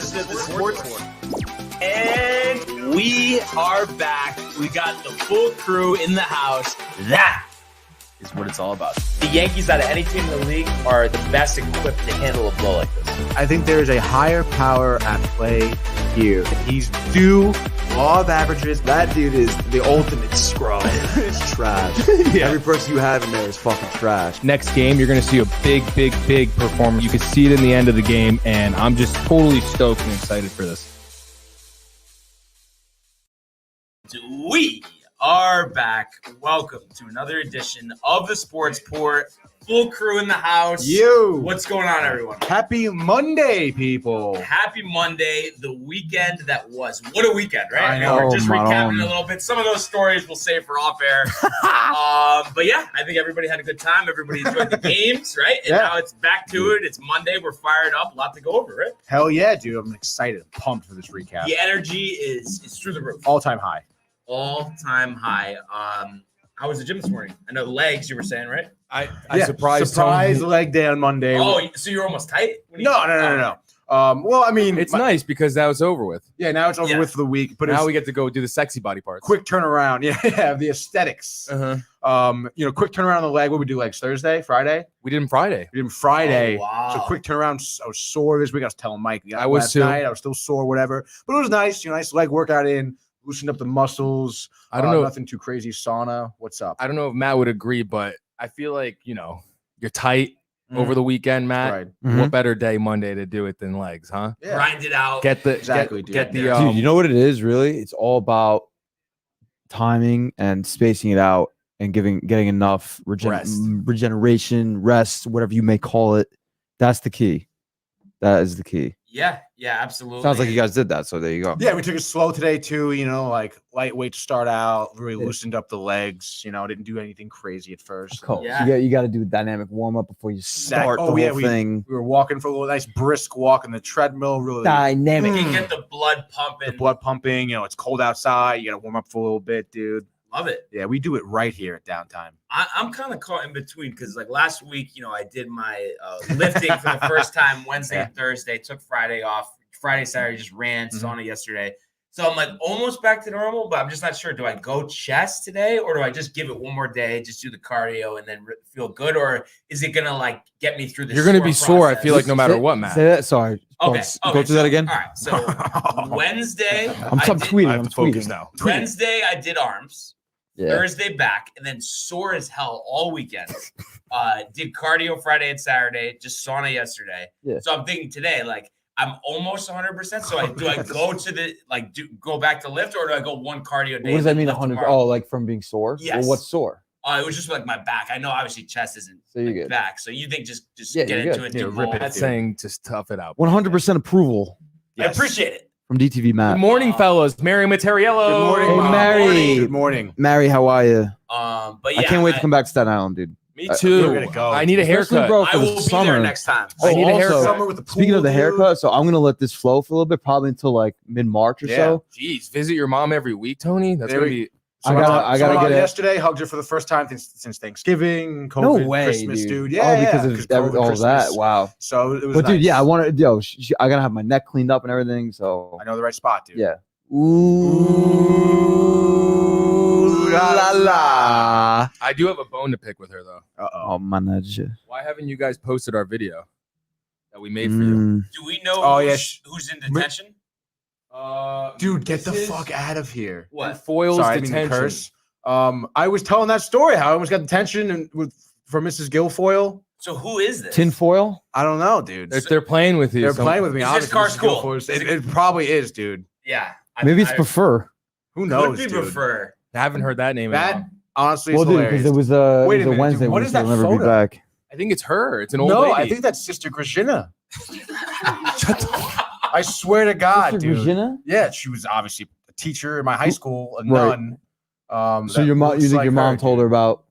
edition of the Sports Report. And we are back. We got the full crew in the house. That is what it's all about. The Yankees, out of any team in the league, are the best equipped to handle a blow like this. I think there is a higher power at play here. He's due law of averages. That dude is the ultimate scrub. It's trash. Yeah. Every person you have in there is fucking trash. Next game, you're going to see a big performance. You can see it in the end of the game, and I'm just totally stoked and excited for this. We are back. Welcome to another edition of the Sports Report. Full crew in the house. What's going on, everyone? Happy Monday, people. Happy Monday, the weekend that was. What a weekend, right? I know. We're just recapping a little bit. Some of those stories we'll save for off air. But yeah, I think everybody had a good time. Everybody enjoyed the games, right? And now it's back to it. It's Monday. We're fired up. A lot to go over, right? Hell yeah, dude. I'm excited. I'm pumped for this recap. The energy is through the roof. All-time high. All-time high. How was the gym this morning? I know legs, you were saying, right? I surprised leg day on Monday. Oh, so you're almost tight? No. Well, I mean, It's nice because that was over with. Yeah, now it's over with for the week. But now we get to go do the sexy body parts. Quick turnaround. Yeah, the aesthetics. Quick turnaround on the leg. What we do, legs Thursday, Friday? We did them Friday. Friday. Oh, wow. So quick turnaround. I was sore this week. I was telling Mike. I was last too. night. I was still sore, whatever. But it was nice. Nice leg workout in. Loosened up the muscles. I don't know. Nothing too crazy. Sauna. What's up? I don't know if Matt would agree, but I feel like, you're tight over the weekend, Matt. Right. What better day Monday to do it than legs, huh? Yeah. Grind it out. Get the Exactly, get dude. the Dude, you know what it is, really? It's all about timing and spacing it out and getting enough regeneration, rest, whatever you may call it. That's the key. That is the key. Yeah, absolutely. Sounds like you guys did that, so there you go. Yeah, we took it slow today too. Like lightweight to start out. Really loosened up the legs. Didn't do anything crazy at first. Cool. Yeah. You got to do a dynamic warm up before you start the whole thing. We were walking for a little nice brisk walk on the treadmill. Really Dynamic. You can get the blood pumping. The blood pumping. It's cold outside. You got to warm up for a little bit, dude. Love it. Yeah, we do it right here at downtime. I'm kind of caught in between because like last week, I did my lifting for the first time Wednesday and Thursday. Took Friday off. Friday, Saturday just ran sauna yesterday. So I'm like almost back to normal, but I'm just not sure. Do I go chest today or do I just give it one more day, just do the cardio and then feel good? Or is it going to get me through this? You're going to be sore, I feel like, no matter what, Matt. Say that. Sorry. Okay. Go through that again. All right. So Wednesday. I'm tweeting. I'm focus tweeting now. Wednesday, I did arms. Yeah. Thursday back, and then sore as hell all weekend. Did cardio Friday and Saturday, just sauna yesterday. Yeah. So I'm thinking today, I'm almost 100%. So do I go to the go back to lift, or do I go one cardio day? What does that mean? lift 100? tomorrow? Oh, like from being sore? Yes. Well, what's sore? It was just my back. I know obviously chest isn't So you're good. back. So you think just Yeah, get you're into good. it, Yeah, do rip more. it. Matt's saying just tough it out. 100% approval I appreciate it. from DTV Matt. Good morning, fellas. Mary Materiello. Good morning, Hey, Mom. Mary. Good morning. Mary, how are you? But yeah, I can't wait to come back to Staten Island, dude. Me We're too. gonna go. I need a Especially, haircut. bro, I for will the be summer. there next time. I need a haircut. Summer with the pool, Speaking of the dude. haircut, so I'm gonna let this flow for a little bit, probably until like mid-March or so. Jeez, visit your mom every week, Tony? That's There going to we- be... I gotta get it. Yesterday, hugged her for the first time since Thanksgiving. COVID, No way, Christmas, dude. dude. Yeah, because of COVID, all that. Christmas. Wow. So it was. But dude, nice. yeah, I want to. I gotta have my neck cleaned up and everything. So I know the right spot, dude. yeah. Ooh la la. I do have a bone to pick with her, though. Oh man, Why haven't you guys posted our video that we made for you? Do we know Oh, yeah. who's in detention? Dude, get the this is fuck out of here. What? Foils Sorry, I didn't mean to detention. curse. I was telling that story how I almost got detention for Mrs. Guilfoyle. So who is this? tinfoil. I don't know, dude. They're playing with you. They're so- playing with me. Is this obviously, car Mrs. school? Guilfoyle. It probably is, dude. Yeah. Maybe it's prefer. Who knows, Could be dude? prefer. I haven't heard that name in a That while. honestly Well, is dude, hilarious. because it was Wait a a minute, Wednesday. dude, what when is she'll that never photo? be back. I think it's her. It's an old No, lady. I think that's Sister Grishina. I swear to God, Sister dude. Regina? Yeah, she was obviously a teacher in my high school, a Right. nun. So your mom, you think your mom told her about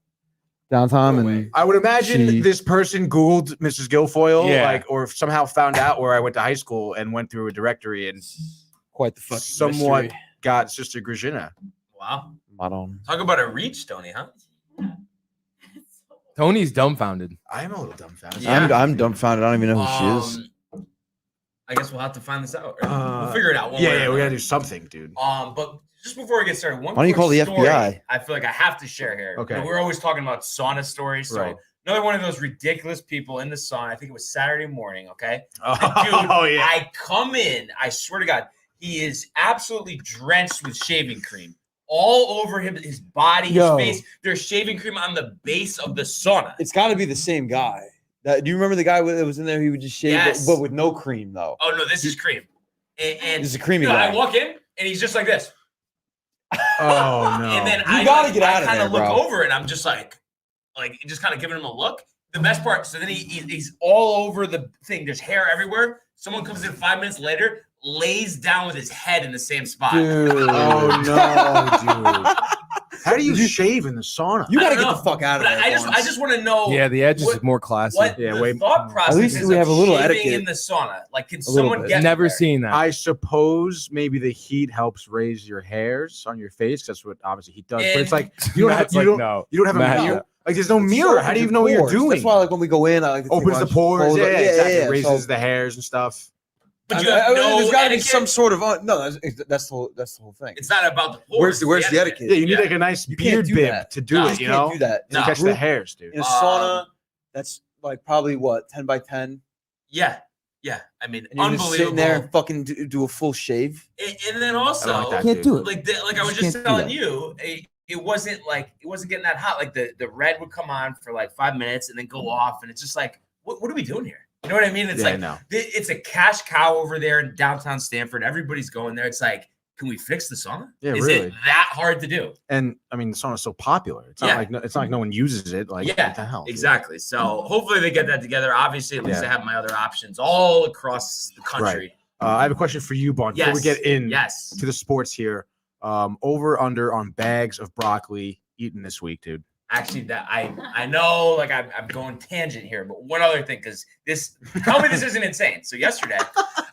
downtime and I would imagine she- this person Googled Mrs. Guilfoyle, Yeah. or somehow found out where I went to high school and went through a directory and quite the fucking somewhat mystery. got Sister Grishina. Wow. I don't. Talk about a reach, Tony, huh? Tony's dumbfounded. I am a little dumbfounded. Yeah. I'm dumbfounded. I don't even know who she is. I guess we'll have to find this out. We'll figure it out. Yeah, we gotta do something, dude. But just before we get started, Why don't you call the story FBI? I feel like I have to share here. Okay. You know, we're always talking about sauna stories. So Right. another one of those ridiculous people in the sauna. I think it was Saturday morning. Okay. Oh, Dude, yeah. I come in. I swear to God, he is absolutely drenched with shaving cream all over him, his body, his face. There's shaving cream on the base of the sauna. It's got to be the same guy. Do you remember the guy that was in there? He would just shave, but with no cream, though. Oh no, this is cream. And this is a creamy guy. I walk in and he's just like this. Oh no! And then you gotta get out of there, kind of look bro. over and I'm just like just kind of giving him a look. The best part, so then he's all over the thing. There's hair everywhere. Someone comes in 5 minutes later, lays down with his head in the same spot. Dude. Oh no, dude! How do you shave in the sauna? You gotta get the fuck out of But there. I just want to know. Yeah, the edges is more classy. What Yeah, the way- thought process At least is we have of a little shaving etiquette. in the sauna. Like, can A little someone bit. get Never there? seen that. I suppose maybe the heat helps raise your hairs on your face. That's what obviously heat does. But it's like you don't have Matt's like, no. you don't have a Matt, mirror. no. Like there's no mirror. How do you even know what you're Pores. doing? That's why, like when we go in, I like to Opens the think pores. about- Yeah, exactly. yeah. Raises So, the hairs and stuff. But you have no there's got to be etiquette? some sort of no. That's the whole thing. It's not about the pores. Where's the etiquette? Yeah, you need like a nice You can't beard do bib that. to do No, it. You You can't know, do that. to catch the hairs, dude. In a sauna, that's like probably what 10 by 10. Yeah. I mean, And you're just unbelievable. sitting there and fucking do a full shave. And then also, I don't like that, Can't dude. do it. like I was You just can't do telling that. you, it wasn't getting that hot. Like the red would come on for like 5 minutes and then go off, and it's just like, what are we doing here? You know what I mean? It's Yeah, I like know. it's a cash cow over there in downtown Stanford. Everybody's going there. It's like, can we fix the sauna? Yeah, Is really. it that hard to do? And I mean, the sauna's so popular. It's not Yeah. like no one uses it. Like, Yeah, what the hell? dude? Exactly. So hopefully they get that together. Obviously, at least Yeah. I have my other options all across the country. I have a question for you, Bon. Before we Yes. get in Yes. to the sports here, over under on bags of broccoli eaten this week, dude. Actually, that I know, like I'm going tangent here, but one other thing, because tell me this isn't insane. So yesterday,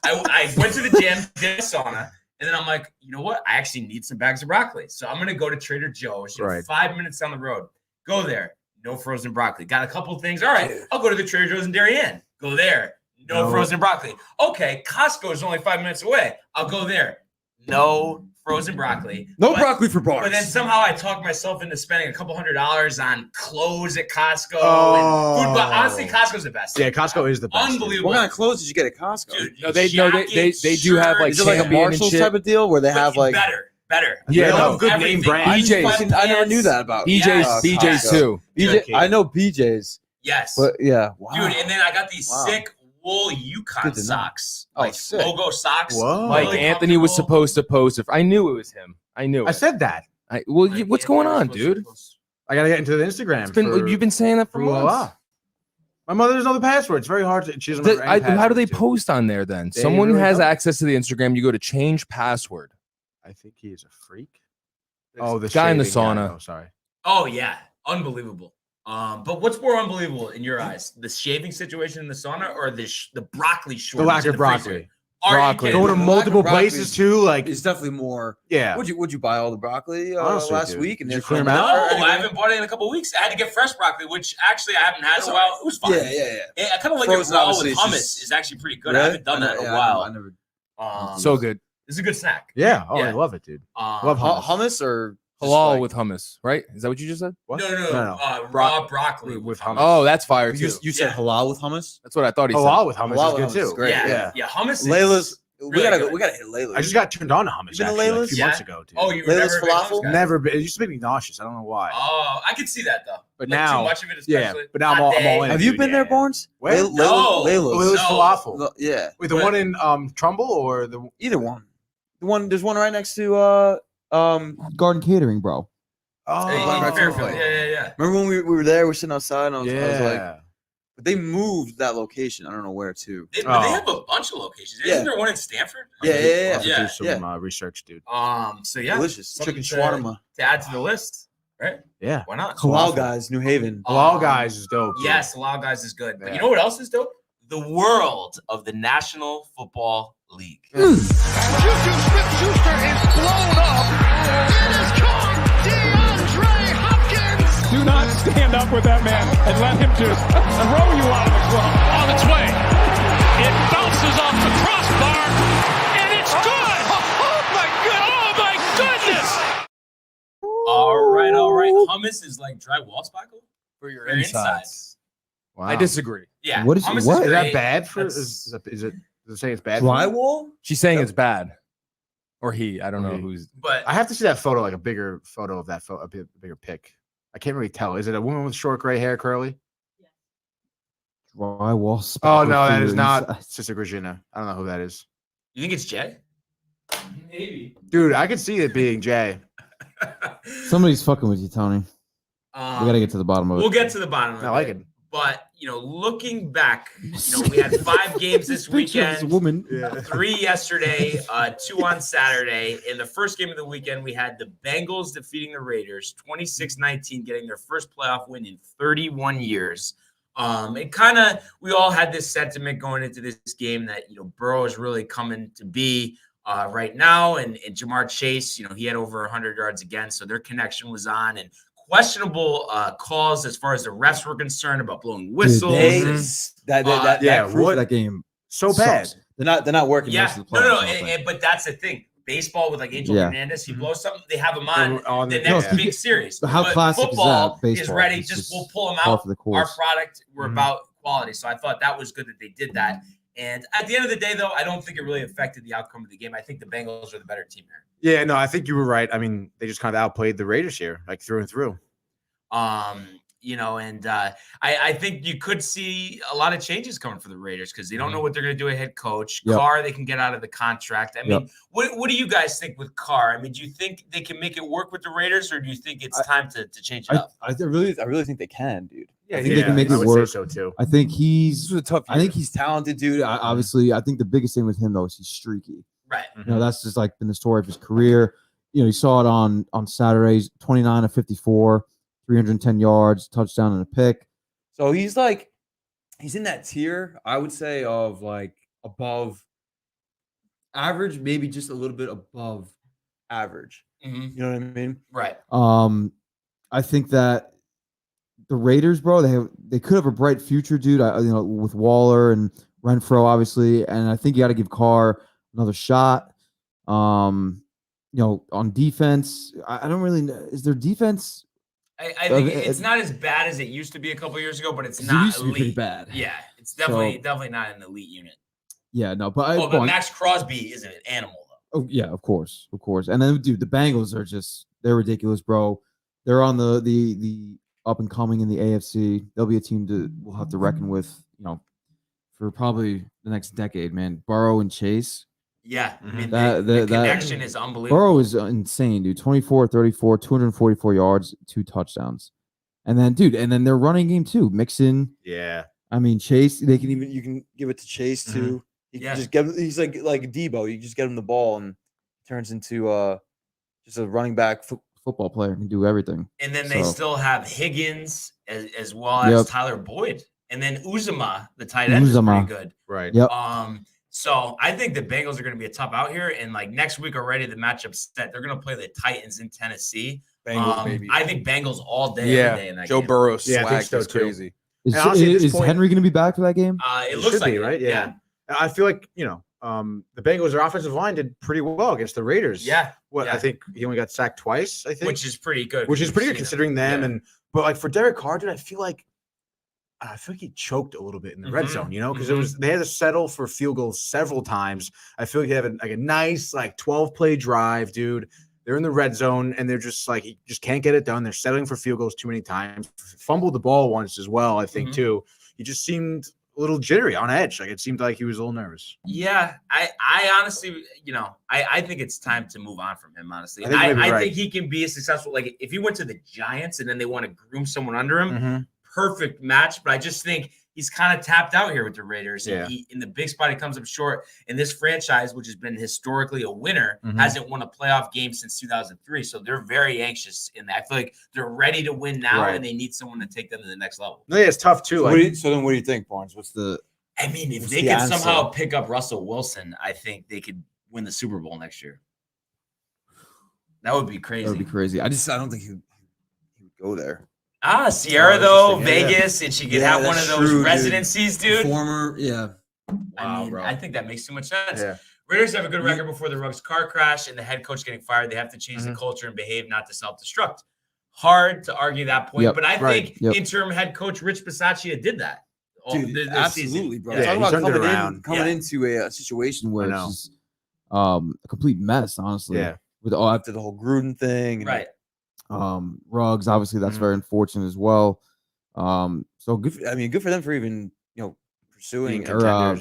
I went to the gym, did a sauna, and then I'm like, you know what? I actually need some bags of broccoli, so I'm gonna go to Trader Joe's. Right. 5 minutes down the road. Go there, no frozen broccoli. Got a couple things. All right, I'll go to the Trader Joe's in Darien. Go there, no frozen broccoli. Okay, Costco is only 5 minutes away. I'll go there. No frozen broccoli. No But- broccoli for bars. But then somehow I talked myself into spending a couple $100 on clothes at Costco Oh. and food. But honestly, Costco's the best. Yeah, Costco is the best. dude. Unbelievable. what kind of clothes did you get at Costco? Dude, No, they jackets, do have, like, Is it like a Champion and Marshalls shit. type of deal where they but have like? better. Yeah, They no, have good name everything. brands. BJ's. I never knew that about Yes. BJ's Costco. too. BJ, Okay. I know BJ's, Yes. but yeah, wow. Dude, and then I got these Wow. sick wool Yukon Good to know. socks. Oh, Like sick. logo socks. Whoa. Like Really Anthony was comfortable. supposed to post it. I knew it was him. I knew it. I said that. Well, Like, what's Anthony going was on, supposed to dude? post- I gotta get into the Instagram. You've been saying that for la, la, months. la. My mother doesn't know the password. It's very hard to. She doesn't remember any How do they password, dude. post on there then? They Someone really has don't. access to the Instagram. You go to change password. I think he is a freak. Oh, the guy in the shaving guy. sauna. Oh, sorry. Oh yeah, unbelievable. But what's more unbelievable in your eyes, the shaving situation in the sauna or the broccoli The shortage? lack in of the broccoli. freezer? Are you Broccoli. kidding Going to me? The lack of multiple broccoli places too. Like, it's definitely more. yeah. Would you buy all the broccoli Honestly, last dude. week? And Did you then clear 'em throw out? or No, anything? I haven't bought it in a couple of weeks. I had to get fresh broccoli, which actually I haven't had in a while. It was fine. Yeah. I kind of like Frozen, it raw obviously, with it's hummus. just- Is actually pretty good. Really? I haven't done that in a while. I never. So good. It's a good snack. Yeah. Oh, I Yeah. love it, dude. Um, Love hummus. Hummus or just Halal like- with hummus, right? Is that what you just said? What? No. Raw broccoli with hummus. Oh, that's fire too. You said Yeah. halal with hummus. That's what I thought he Halal said. with hummus Halal is with good hummus too. is great. Yeah. Hummus. Is Layla's. We really gotta good. hit Layla's. I just got turned on to hummus You been to actually, like, a Layla's? few Yeah. months ago, dude. Oh, you were Layla's never a big hummus falafel? guy? Never been. It used to make me nauseous. I don't know why. Oh, I could see that though. But Like, now, too much of it, yeah. especially. But now I'm Hot all day. in. Have you dude, been there, yeah. Barnes? Where? No. Layla's No. falafel. Yeah, Wait, the one in Trumbull or the either one. There's one right next to Garden Catering, bro. oh Hey, Black Fairfield. Fairfield. Yeah. Remember when we were there? We're sitting outside, and I was like, yeah. but they moved that location. I don't know where to. But they have a bunch of locations. Yeah. Isn't there one in Stanford? Yeah. I'll have to Yeah, do some yeah. research, dude. So yeah, Delicious something chicken shawarma. to add to the list, right? Yeah. Why not? Halal guys, New Haven. Halal guys is dope. dude. Yes, Halal guys is good. But Yeah. you know what else is dope? The world of the National Football League. Juju Smith-Schuster is blown up. It is caught. DeAndre Hopkins. Do not stand up with that man and let him just throw you out of the club. On its way. It bounces bounces off the crossbar, and it's good. Oh my goodness! All right. Hummus is like dry wall spackle For your for insides. Wow. I disagree. Yeah. What is- hummus what? Is that great. bad for? That's- Does it say it's bad? for you? Drywall? She's saying it's bad. Or he. I don't know He. who's. But I have to see that photo, like a bigger photo of that photo, a bigger pic. I can't really tell. Is it a woman with short gray hair, curly? Drywall. Oh spackle no, for that your is not insides. Sister Regina. I don't know who that is. you think it's Jay? Maybe. Dude, I could see it being Jay. Somebody's fucking with you, Tony. We gotta get to the bottom of it. We'll get to the bottom of it. I like it. But looking back, we had 5 games this weekend. Woman. Yeah. 3 yesterday, 2 on Saturday. In the first game of the weekend, we had the Bengals defeating the Raiders 26-19, getting their first playoff win in 31 years. We all had this sentiment going into this game that, Burrow is really coming to be right now. And Jamar Chase, he had over 100 yards again. So their connection was on, and questionable calls as far as the refs were concerned about blowing whistles. Yeah, Proof what? of that game So bad. sucks. They're not working Yeah, most of the no, playoffs. I don't think. but that's the thing. Baseball with like Angel Yeah. Hernandez, he blows something, they have him on On the the- next No, big series. but how But classic is football that? Baseball. ready. It's Just just we'll pull him par out. for the Our course. product, we're Mhm. about quality. So I thought that was good that they did that. And at the end of the day, though, I don't think it really affected the outcome of the game. I think the Bengals are the better team there. Yeah, no, I think you were right. I mean, they just kind of outplayed the Raiders here, like through and through. I think you could see a lot of changes coming for the Raiders because they don't know what they're going to do at head coach. Yep. Carr, they can get out of the contract. I mean, Yep. what do you guys think with Carr? I mean, do you think they can make it work with the Raiders, or do you think it's time to change it up? I really think they can, dude. Yeah, I think they can make I it would work. say so too. I think This he's was a tough year. I think he's talented, dude. Obviously, I think the biggest thing with him though is he's streaky. Right. You know, that's just like been the story of his career. You saw it on Saturdays, 29 of 54, 310 yards, touchdown and a pick. So he's in that tier, I would say, of like above average, maybe just a little bit above average. Mhm. You know what I mean? Right. I think that the Raiders, bro, they could have a bright future, dude. With Waller and Renfro, obviously, and I think you got to give Carr another shot. On defense, I don't really know. Is their defense? I think it's not as bad as it used to be a couple years ago, but it's 'Cause not it used to be elite. pretty bad. Yeah, it's definitely not an elite unit. Yeah, no, but But Max Crosby is an animal, though. oh yeah, of course. And then, dude, the Bengals they're ridiculous, bro. They're on the up and coming in the AFC. They'll be a team we'll have to reckon with, for probably the next decade, man. Burrow and Chase. Yeah, I mean, That- the that- connection is unbelievable. Burrow is insane, dude. 24, 34, 244 yards, 2 touchdowns. And then their running game too. Mixon. Yeah. I mean, Chase, you can give it to Chase too. You Yeah. can just he's like Debo. You just get him the ball and it turns into just a running back football player. Can do everything. And then they So- still have Higgins as well as Yep. Tyler Boyd. And then Uzomah, the tight end, is Uzomah. pretty good. Right. Yep. So I think the Bengals are going to be a tough out here. And like next week already, the matchup's set. They're going to play the Titans in Tennessee. Bengals, baby. I think Bengals all day, every day in that Joe game. Burrow Yeah, I think swag so, is too. crazy. Is, And honestly, at this is point- Henry going to be back for that game? It looks should like be, it, right? Yeah. I feel like, the Bengals, their offensive line did pretty well against the Raiders. Yeah. What yeah. I think he only got sacked twice, I think. Which is pretty good. Which is pretty good We've seen considering him. them. Yeah. But like for Derek Carr, dude, I feel like he choked a little bit in the red Mhm. zone, because they had to settle for field goals several times. I feel like they have a nice 12-play drive, dude. They're in the red zone and they're just like, he just can't get it done. They're settling for field goals too many times. Fumbled the ball once as well, I think, Mhm. too. He just seemed a little jittery on edge. Like it seemed like he was a little nervous. Yeah, I honestly, I think it's time to move on from him, honestly. I think you may be I right. think he can be a successful, like if he went to the Giants and then they want to groom someone under him, Mm-hmm. perfect match. But I just think he's kind of tapped out here with the Raiders. Yeah. And in the big spot, he comes up short. And this franchise, which has been historically a winner, Mhm. hasn't won a playoff game since 2003. So they're very anxious in that. I feel like they're ready to win now, Right. and they need someone to take them to the next level. No, yeah, it's tough too. So then what do you think, Barnes? What's the I mean, if What's they the could answer? somehow pick up Russell Wilson, I think they could win the Super Bowl next year. That would be crazy. That would be crazy. I don't think he would go there. Sierra though, interesting. Yeah, Vegas, and she could Yeah, have one of that's those true, dude. residencies, dude. Former, yeah. I think that makes too much sense. Yeah. Raiders have a good record before the Ruggs car crash and the head coach getting fired. They have to change the culture and behave not to self-destruct. Hard to argue that point, but I think interim head coach Rich Bisaccia did that. Dude, absolutely, bro. Yeah, Talking about coming Yeah. into a situation where it's just a complete mess, honestly. Yeah. with all after the whole Gruden thing, and, Right. Ruggs, obviously, that's very unfortunate as well. So good. Good for them for even pursuing or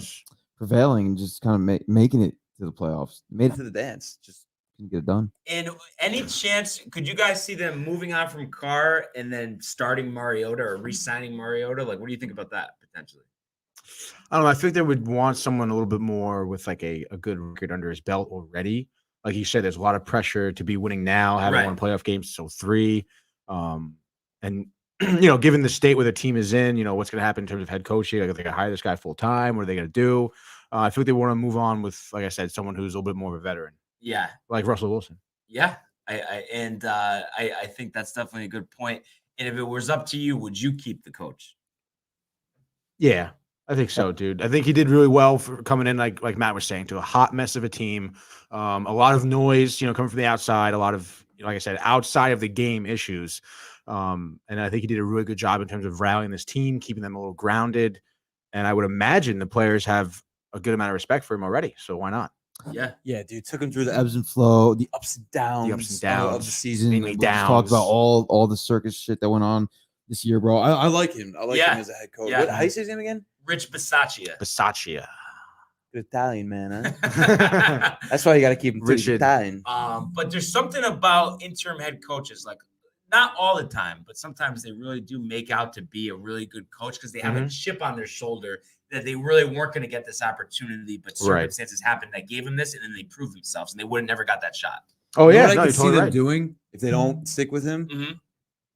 prevailing and just kind of making it to the playoffs. Made it to the dance. Just couldn't get it done. And any chance could you guys see them moving on from Carr and then starting Mariota or re-signing Mariota? Like, what do you think about that potentially? I don't know. I think they would want someone a little bit more with like a good record under his belt already. Like you said, there's a lot of pressure to be winning now, having won playoff games, so 3. And given the state where the team is in, what's going to happen in terms of head coaching? Like, are they going to hire this guy full time? What are they going to do? I feel like they want to move on with, like I said, someone who's a little bit more of a veteran. Yeah, like Russell Wilson. Yeah, I think that's definitely a good point. And if it was up to you, would you keep the coach? Yeah, I think so, dude. I think he did really well for coming in, like Matt was saying, to a hot mess of a team. A lot of noise, coming from the outside. A lot of, like I said, outside of the game issues. And I think he did a really good job in terms of rallying this team, keeping them a little grounded. And I would imagine the players have a good amount of respect for him already. So why not? Yeah, dude. Took him through the ebbs and flow, the ups and downs of the season. We talked about all the circus shit that went on this year, bro. I like him. I like him as a head coach. Yeah. How do you say his name again? Rich Bisaccia. Bisaccia. Good Italian, man. Huh? That's why you got to keep him Italian. But there's something about interim head coaches, like not all the time, but sometimes they really do make out to be a really good coach because they have a chip on their shoulder that they really weren't going to get this opportunity, but circumstances happened that gave them this, and then they proved themselves, and they would have never got that shot. Oh, yeah. What I can see them doing if they don't stick with him,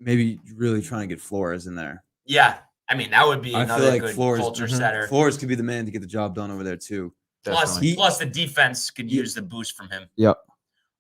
maybe really trying to get Flores in there. Yeah. I mean, that would be another good Flores, culture setter. Flores could be the man to get the job done over there, too. Plus the defense could use the boost from him. Yep.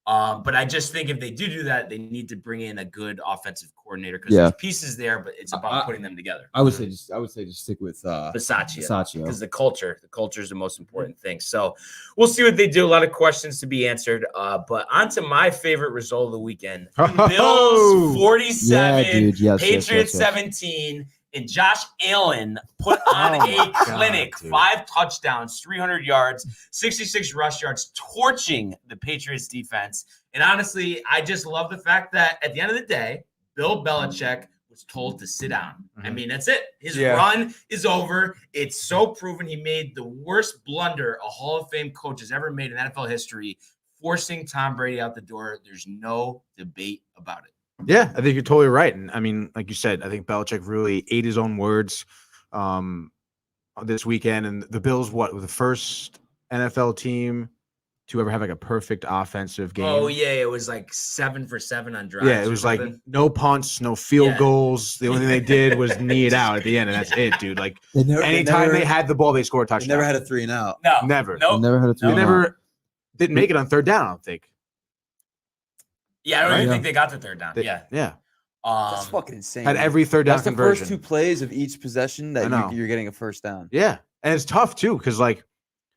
But I just think if they do that, they need to bring in a good offensive coordinator because there's pieces there, but it's about putting them together. I would say just stick with Bisaccia because the culture is the most important thing. So we'll see what they do. A lot of questions to be answered. But on to my favorite result of the weekend: Bills 47, Patriots 17. And Josh Allen put on a clinic, 5 touchdowns, 300 yards, 66 rush yards, torching the Patriots defense. And honestly, I just love the fact that at the end of the day, Bill Belichick was told to sit down. I mean, that's it. His run is over. It's so proven. He made the worst blunder a Hall of Fame coach has ever made in NFL history, forcing Tom Brady out the door. There's no debate about it. Yeah, I think you're totally right. And I mean, like you said, I think Belichick really ate his own words this weekend. And the Bills, were the first NFL team to ever have like a perfect offensive game. Oh, yeah. It was like 7 for 7 on drives. Yeah, it was like no punts, no field goals. The only thing they did was knee it out at the end. And that's it, dude. Like anytime they had the ball, they scored a touchdown. They never had a 3 and out. No. Never. Nope. Never had a 3 They never didn't make it on third down, I don't think. Yeah, I don't even think they got the third down. Yeah. That's fucking insane. Had every third down That's conversion. the first 2 plays of each possession that you're getting a first down. Yeah, and it's tough too because like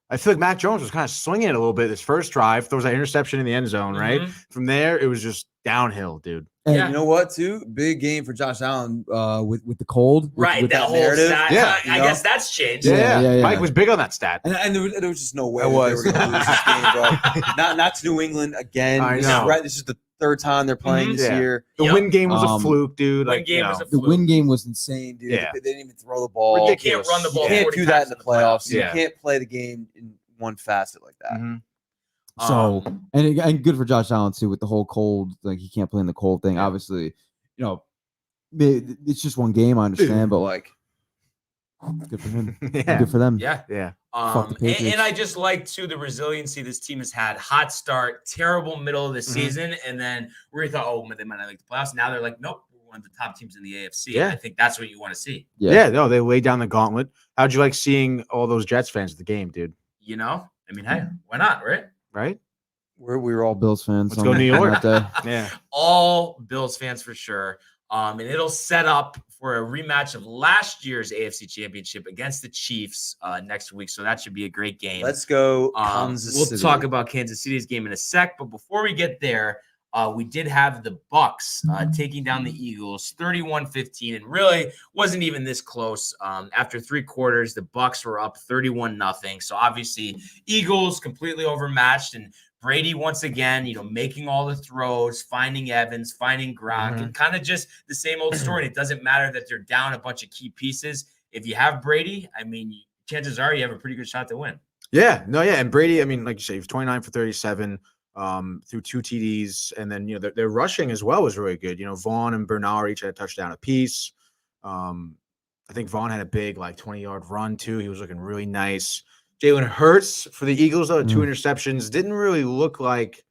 I feel like Mac Jones was kind of swinging it a little bit this first drive. There was that interception in the end zone, right? From there, it was just downhill, dude. And you know what, too? Big game for Josh Allen with the cold. With that whole narrative. Stat. I guess that's changed. Yeah. Mike was big on that stat. And there was just no way they were going to lose this game, bro. Not to New England again. I know. This is the 3rd time they're playing this year. The win game was a fluke, dude. The win game was insane, dude. Yeah. They didn't even throw the ball. You can't run the ball. You can't do that in the playoffs. Yeah. You can't play the game in one facet like that. So and good for Josh Allen too with the whole cold, like he can't play in the cold thing. Obviously, it's just one game, I understand, but like good for him. Good for them. Yeah. And I just like too the resiliency this team has had. Hot start, terrible middle of the season, and then we thought, they might not make the playoffs. Now they're like, nope, we're one of the top teams in the AFC. Yeah. And I think that's what you want to see. Yeah, no, they laid down the gauntlet. How'd you like seeing all those Jets fans at the game, dude? I mean, hey, why not, right? Right? We were all Bills fans. Let's go New York. That day. Yeah. All Bills fans for sure. And it'll set up for a rematch of last year's AFC Championship against the Chiefs next week. So that should be a great game. Let's go Kansas We'll City. talk about Kansas City's game in a sec. But before we get there, we did have the Bucks taking down the Eagles 31-15, and really wasn't even this close. After 3 quarters, the Bucks were up 31-0. So obviously, Eagles completely overmatched, and Brady once again, making all the throws, finding Evans, finding Gronk, and kind of just the same old story. It doesn't matter that they're down a bunch of key pieces. If you have Brady, I mean, chances are you have a pretty good shot to win. Yeah, and Brady, I mean, like you say, he was 29 for 37 through 2 TDs, and then their rushing as well was really good. Vaughn and Bernard each had a touchdown apiece. I think Vaughn had a big 20-yard run too. He was looking really nice. Jalen Hurts for the Eagles, though, 2 interceptions. Didn't really look like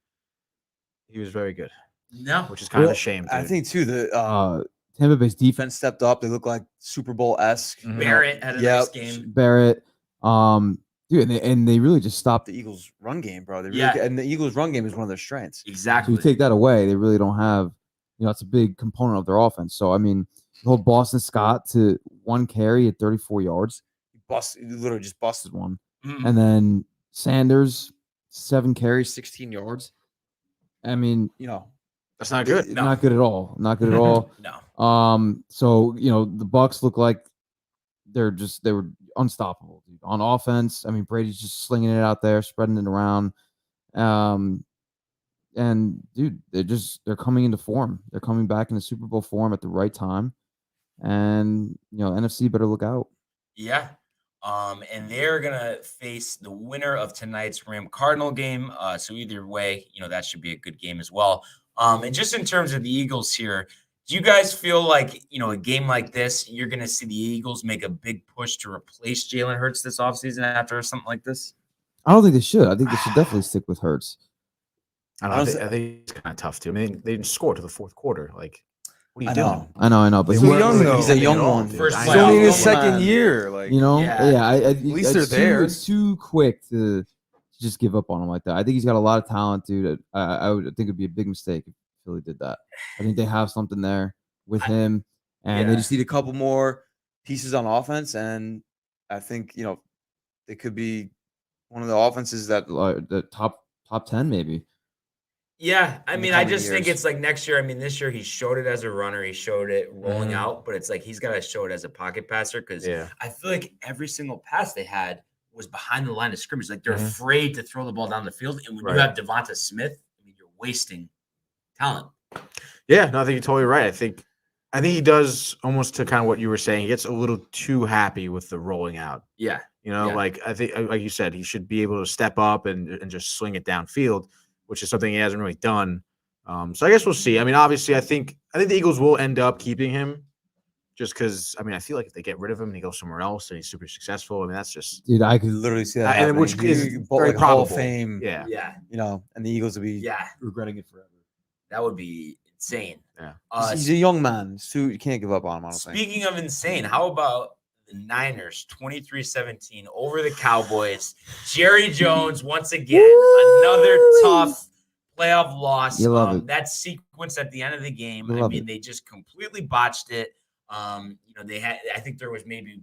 he was very good. No. Which is kind of a shame. I think, too, the Tampa Bay's defense stepped up. They look like Super Bowl-esque. Barrett had a nice game. Barrett. Dude, and they really just stopped The Eagles' run game, bro. Yeah. And the Eagles' run game is one of their strengths. Exactly. So you take that away, they really don't have, it's a big component of their offense. So, I mean, the whole Boston Scott to 1 carry at 34 yards. He literally just busted one. And then Sanders, 7 carries, 16 yards. I mean, that's not good. Not good at all. Not good at all. No. So, the Bucks look like they were unstoppable, dude. On offense. I mean, Brady's just slinging it out there, spreading it around. And dude, they're coming into form. They're coming back into Super Bowl form at the right time. And, NFC better look out. Yeah. And they're going to face the winner of tonight's Ram-Cardinal game. So either way, that should be a good game as well. And just in terms of the Eagles here, do you guys feel like, a game like this, you're going to see the Eagles make a big push to replace Jalen Hurts this offseason after something like this? I don't think they should. I think they should definitely stick with Hurts. I think it's kind of tough, too. I mean, they didn't score to the 4th quarter. What are you doing? I know. But He's a young one. First He's playoff only in his game. second year. At least they're there. It's too quick to just give up on him like that. I think he's got a lot of talent, dude. I would think it'd be a big mistake if Philly did that. I think they have something there with him, and They just need a couple more pieces on offense, and I think they could be one of the offenses that the top 10 maybe. Yeah, I mean, I just think years. it's like next year. I mean, this year he showed it as a runner. He showed it rolling out, but it's like he's got to show it as a pocket passer because I feel like every single pass they had was behind the line of scrimmage. Like they're afraid to throw the ball down the field. And when you have Devonta Smith, I mean, you're wasting talent. Yeah, no, I think you're totally right. I think he does almost to kind of what you were saying. He gets a little too happy with the rolling out. Yeah. I think, like you said, he should be able to step up and just sling it downfield, which is something he hasn't really done. So I guess we'll see. I mean, obviously, I think the Eagles will end up keeping him just because, I mean, I feel like if they get rid of him and he goes somewhere else and he's super successful, I mean, that's just. Dude, I could literally see that. And which is very probable. Hall of Fame. Yeah. Yeah. And the Eagles will be regretting it forever. That would be insane. Yeah. He's a young man, so you can't give up on him, I don't think. Speaking of insane, how about the Niners 23-17 over the Cowboys? Jerry Jones, once again, another tough playoff loss. You love it. That sequence at the end of the game, I mean, they just completely botched it. They had, I think there was maybe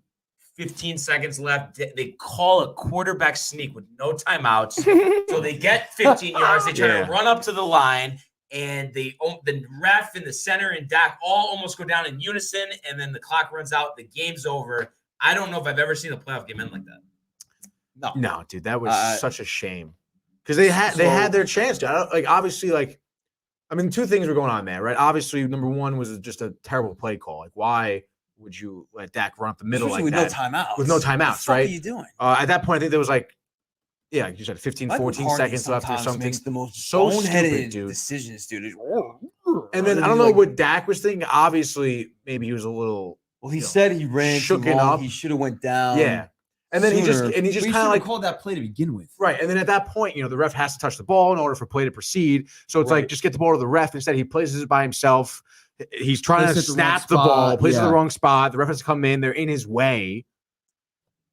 15 seconds left. They call a quarterback sneak with no timeouts. So they get 15 yards. They try to run up to the line. And the ref in the center and Dak all almost go down in unison, and then the clock runs out. The game's over. I don't know if I've ever seen a playoff game end like that. No, dude, that was such a shame because they had their chance. Dude. Obviously, I mean, 2 things were going on there, right? Obviously, number 1 was just a terrible play call. Like, why would you let Dak run up the middle Especially like with that? no timeouts. With no timeouts, right? What are you doing? At that point, I think there was like you said, 15, 14 seconds left or something. Makes the most so boneheaded stupid, dude. decisions, dude. And then I don't know what Dak was thinking. Obviously, maybe he was a little. Well, he said he ran shook too it long. up. He should have went down. Yeah, and then he just kind of called that play to begin with. Right, and then at that point, the ref has to touch the ball in order for play to proceed. So it's just get the ball to the ref. Instead, he places it by himself. He's trying to snap the ball, places it in the wrong spot. The ref has to come in. They're in his way.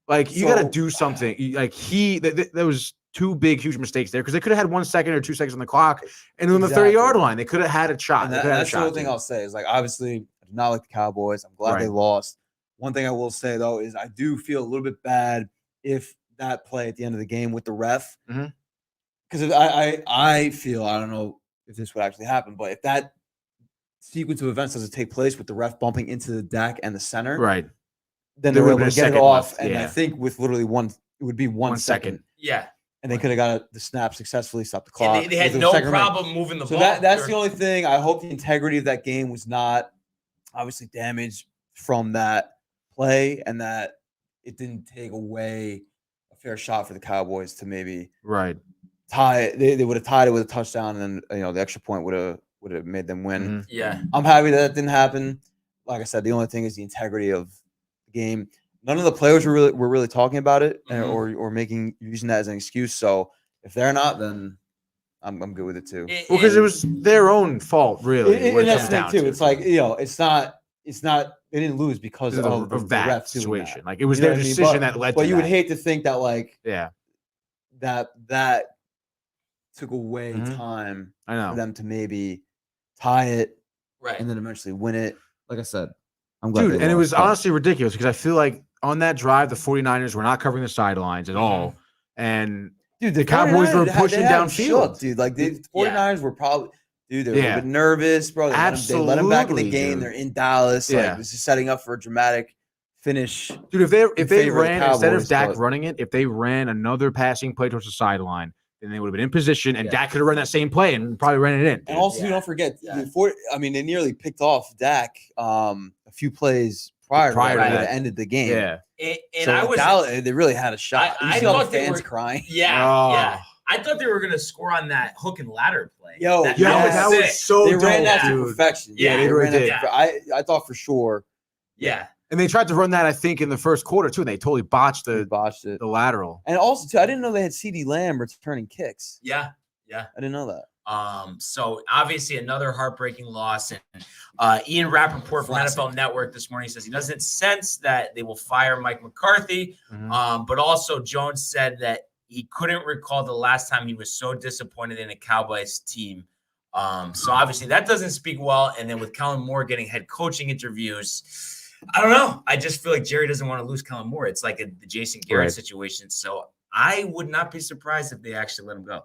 You got to do something. There was 2 big, huge mistakes there because they could have had 1 second or 2 seconds on the clock, and on the 30-yard line, they could have had a shot. And that's the only thing I'll say is obviously I do not like the Cowboys. I'm glad they lost. One thing I will say, though, is I do feel a little bit bad if that play at the end of the game with the ref. Because I feel, I don't know if this would actually happen, but if that sequence of events doesn't take place with the ref bumping into the deck and the center, then they were able to get it off. And I think with literally it would be 1 second. Yeah. And they could have got the snap successfully, stopped the clock. And they had no problem moving the ball. So that's the only thing. I hope the integrity of that game was not obviously damaged from that play, and that it didn't take away a fair shot for the Cowboys to maybe tie it. They would have tied it with a touchdown, and then the extra point would have made them win. Yeah. I'm happy that didn't happen. Like I said, the only thing is the integrity of the game. None of the players were really talking about it or using that as an excuse. So if they're not, then I'm good with it too. Well, because it was their own fault, really. And that's the thing too. It's like it's not. They didn't lose because of that situation. Like it was their decision that led to that. But you would hate to think that that took away time for them to maybe tie it, and then eventually win it. Like I said, I'm glad. Dude, and it was honestly ridiculous because I feel like on that drive, the 49ers were not covering the sidelines at all. And dude, the Cowboys were pushing downfield. Dude, like the 49ers were probably they were a little bit nervous, bro. They let them back in the game. Dude. They're in Dallas. Like this is setting up for a dramatic finish. Dude, if they ran instead of Dak running it, if they ran another passing play towards the sideline, then they would have been in position, and Dak could have run that same play and probably ran it in. And also, don't forget, they nearly picked off Dak a few plays prior to that ended the game. Yeah. And they really had a shot. I thought the fans crying. Yeah. I thought they were going to score on that hook and ladder play. That was so They dope, ran that dude. to perfection. Yeah, they really did. I thought for sure. Yeah. And they tried to run that, I think, in the first quarter, too. And they totally botched it. The lateral. And also, too, I didn't know they had CeeDee Lamb returning kicks. Yeah. I didn't know that. So obviously another heartbreaking loss. And Ian Rappaport from NFL Network this morning says he doesn't sense that they will fire Mike McCarthy. But also Jones said that he couldn't recall the last time he was so disappointed in a Cowboys team. So obviously that doesn't speak well. And then with Kellen Moore getting head coaching interviews, I don't know. I just feel like Jerry doesn't want to lose Kellen Moore. It's like the Jason Garrett situation. So I would not be surprised if they actually let him go.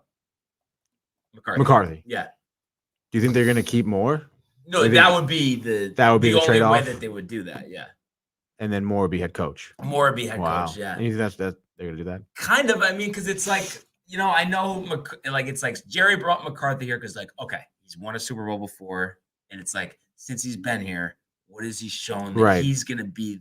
McCarthy. Yeah. Do you think they're going to keep Moore? No, that would be the only trade-off way that they would do that. Yeah. And then Moore would be head coach. Moore would be head coach. Yeah. And you think that they're going to do that? Kind of. I mean, because it's like, I know it's like Jerry brought McCarthy here because okay, he's won a Super Bowl before, and it's like since he's been here, what has he shown that he's going to be?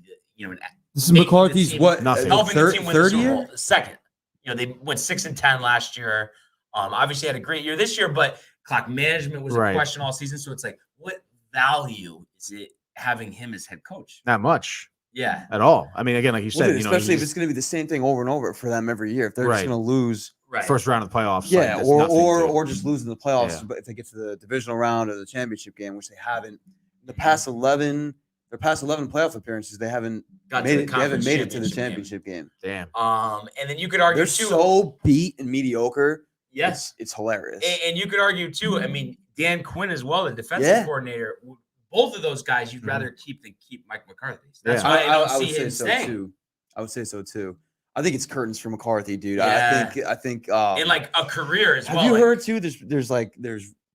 This is McCarthy's helping the team win third the Super year. Bowl. Second. They went 6-10 last year. Obviously had a great year this year, but clock management was a question all season. So it's like, what value is it having him as head coach? Not much. Yeah. At all. I mean, again, like you said, especially if it's going to be the same thing over and over for them every year. If they're just going to lose first round of the playoffs. Yeah, or just losing the playoffs. But if they get to the divisional round or the championship game, which they haven't, the past 11 playoff appearances, they haven't made it to the championship game. Damn. And then you could argue they're too, so beat and mediocre. Yes, it's hilarious. And you could argue too. I mean, Dan Quinn as well, the defensive coordinator. Both of those guys, you'd rather keep than keep Mike McCarthy. That's why I would see him staying. Too. I would say so too. I think it's curtains for McCarthy, dude. Yeah. I think in like a career as well. Have you heard too? There's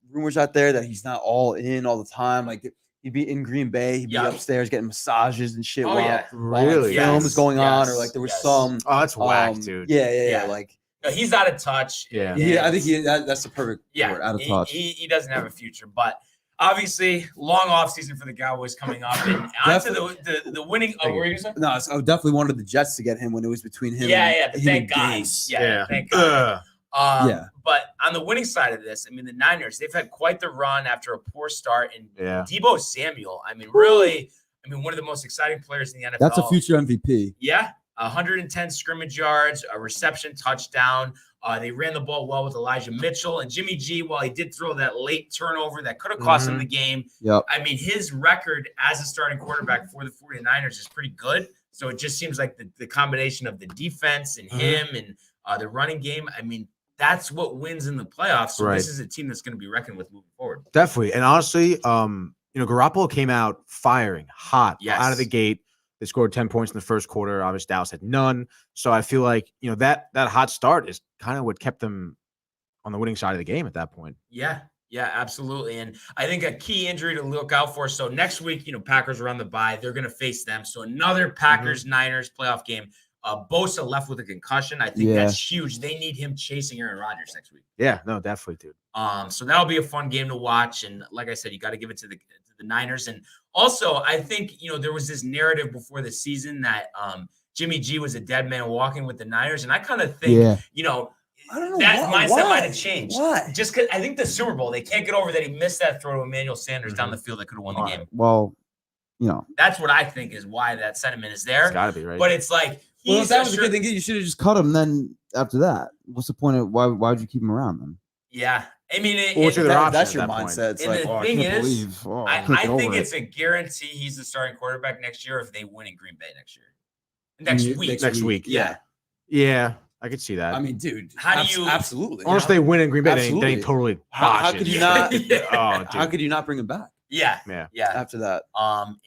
rumors out there that he's not all in all the time. Like he'd be in Green Bay, he'd be upstairs getting massages and shit while film is going on, or like there was some. Oh, that's whack, dude. Yeah. Like. No, he's out of touch. Yeah. I think that's the perfect word. Out of touch. He doesn't have a future, but obviously long off season for the Cowboys coming up, and onto the winning. Oh, what were you gonna say? No, I definitely wanted the Jets to get him when it was between him. Thank God. Thank God. But on the winning side of this, I mean, the Niners, they've had quite the run after a poor start, and Deebo Samuel, I mean, really, one of the most exciting players in the NFL. That's a future MVP. Yeah. 110 scrimmage yards, a reception touchdown. They ran the ball well with Elijah Mitchell. And Jimmy G, while he did throw that late turnover that could have cost him the game, I mean, his record as a starting quarterback for the 49ers is pretty good. So it just seems like the combination of the defense and him and the running game, I mean, that's what wins in the playoffs. So this is a team that's going to be reckoned with moving forward. Definitely. And honestly, Garoppolo came out firing hot out of the Yes. gate. They scored 10 points in the first quarter. Obviously, Dallas had none. So I feel like, that hot start is kind of what kept them on the winning side of the game at that point. Yeah, absolutely. And I think a key injury to look out for. So next week, Packers are on the bye. They're going to face them. So another Packers-Niners playoff game. Bosa left with a concussion. I think that's huge. They need him chasing Aaron Rodgers next week. Yeah, no, definitely, dude. So that'll be a fun game to watch. And like I said, you got to give it to the Niners. And also, I think, there was this narrative before the season that Jimmy G was a dead man walking with the Niners. And I kind of think, I don't know that why. mindset might have changed. Why? Just because I think the Super Bowl, they can't get over that he missed that throw to Emmanuel Sanders down the field that could have won the game. Well, That's what I think is why that sentiment is there. It's got to be, right? But it's like, Well, if that was a good thing, you should have just cut him. Then after that, what's the point of why would you keep him around then? yeah. I mean, That's your mindset. It's and like, the thing is, I I think it's a guarantee he's the starting quarterback next year if they win in Green Bay next year. Next week. Yeah. Yeah, I could see that. I mean, dude, How do you- absolutely? Unless they win in Green Bay, then Absolutely. they totally How botch could it. you not? Oh, dude. How could you not bring him back Yeah. after that?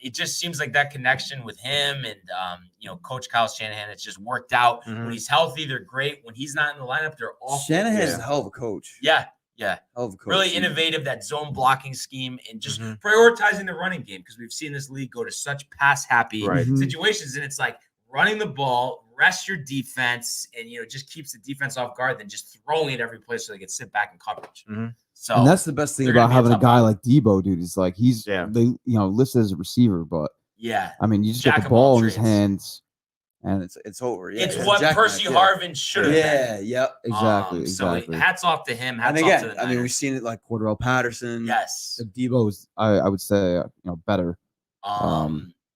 It just seems like that connection with him and Coach Kyle Shanahan, it's just worked out. When he's healthy, they're great. When he's not in the lineup, they're awful. Shanahan is a hell of a coach. Yeah. Hell of a coach. Really innovative, that zone blocking scheme and just prioritizing the running game because we've seen this league go to such pass-happy situations. And it's like running the ball, rest your defense, and, just keeps the defense off guard than just throwing it every place so they can sit back in coverage. So and that's the best thing they're about gonna be a having a tough guy one. like Debo, dude. Is like he's they listed as a receiver, but yeah, I mean you just Jack get the of all ball in his trades. hands, and It's over. Yeah, it's what Percy Harvin should have been. Yep. exactly. So hats off to him. Hats And off again, to the I mean, we've Niners. seen it like Cordell Patterson. Yes. Debo's, I would say, better.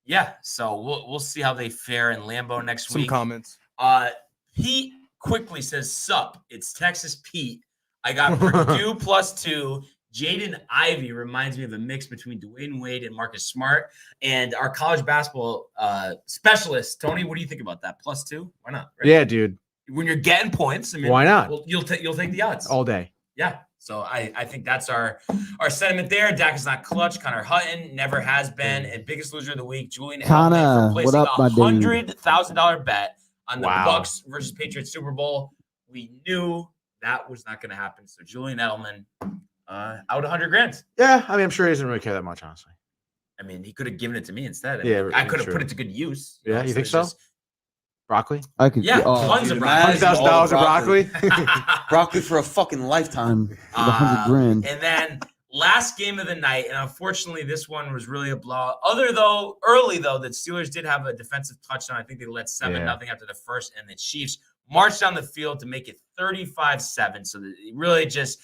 Yeah. So we'll see how they fare in Lambeau next Some week. comments. Pete quickly says, "Sup? It's Texas Pete. I got Purdue +2. Jaden Ivey reminds me of a mix between Dwayne Wade and Marcus Smart." And our college basketball specialist, Tony, what do you think about that? +2? Why not? Right? Yeah, dude. When you're getting points, I mean, Why not? Well, you'll take the odds All day. Yeah. So I think that's our sentiment there. Dak is not clutch. Connor Hutton never has been. And biggest loser of the week, Julian Connor, Edelman for what placing up, my dude? $100,000 bet on the Wow. Bucks versus Patriots Super Bowl. We knew that was not going to happen. So Julian Edelman out $100,000. Yeah, I mean, I'm sure he doesn't really care that much, honestly. I mean, he could have given it to me instead. I Yeah, mean, I could have true. put it to good use. Yeah, you think it's so? just- Broccoli? I could, Yeah, oh, tons dude, of imagine broccoli. all $100,000 of broccoli? Broccoli for a fucking lifetime. with $100,000. And then last game of the night, and unfortunately, this one was really a blowout. Early though, the Steelers did have a defensive touchdown. I think they led 7-0 after the first, and the Chiefs marched down the field to make it 35-7. So they really just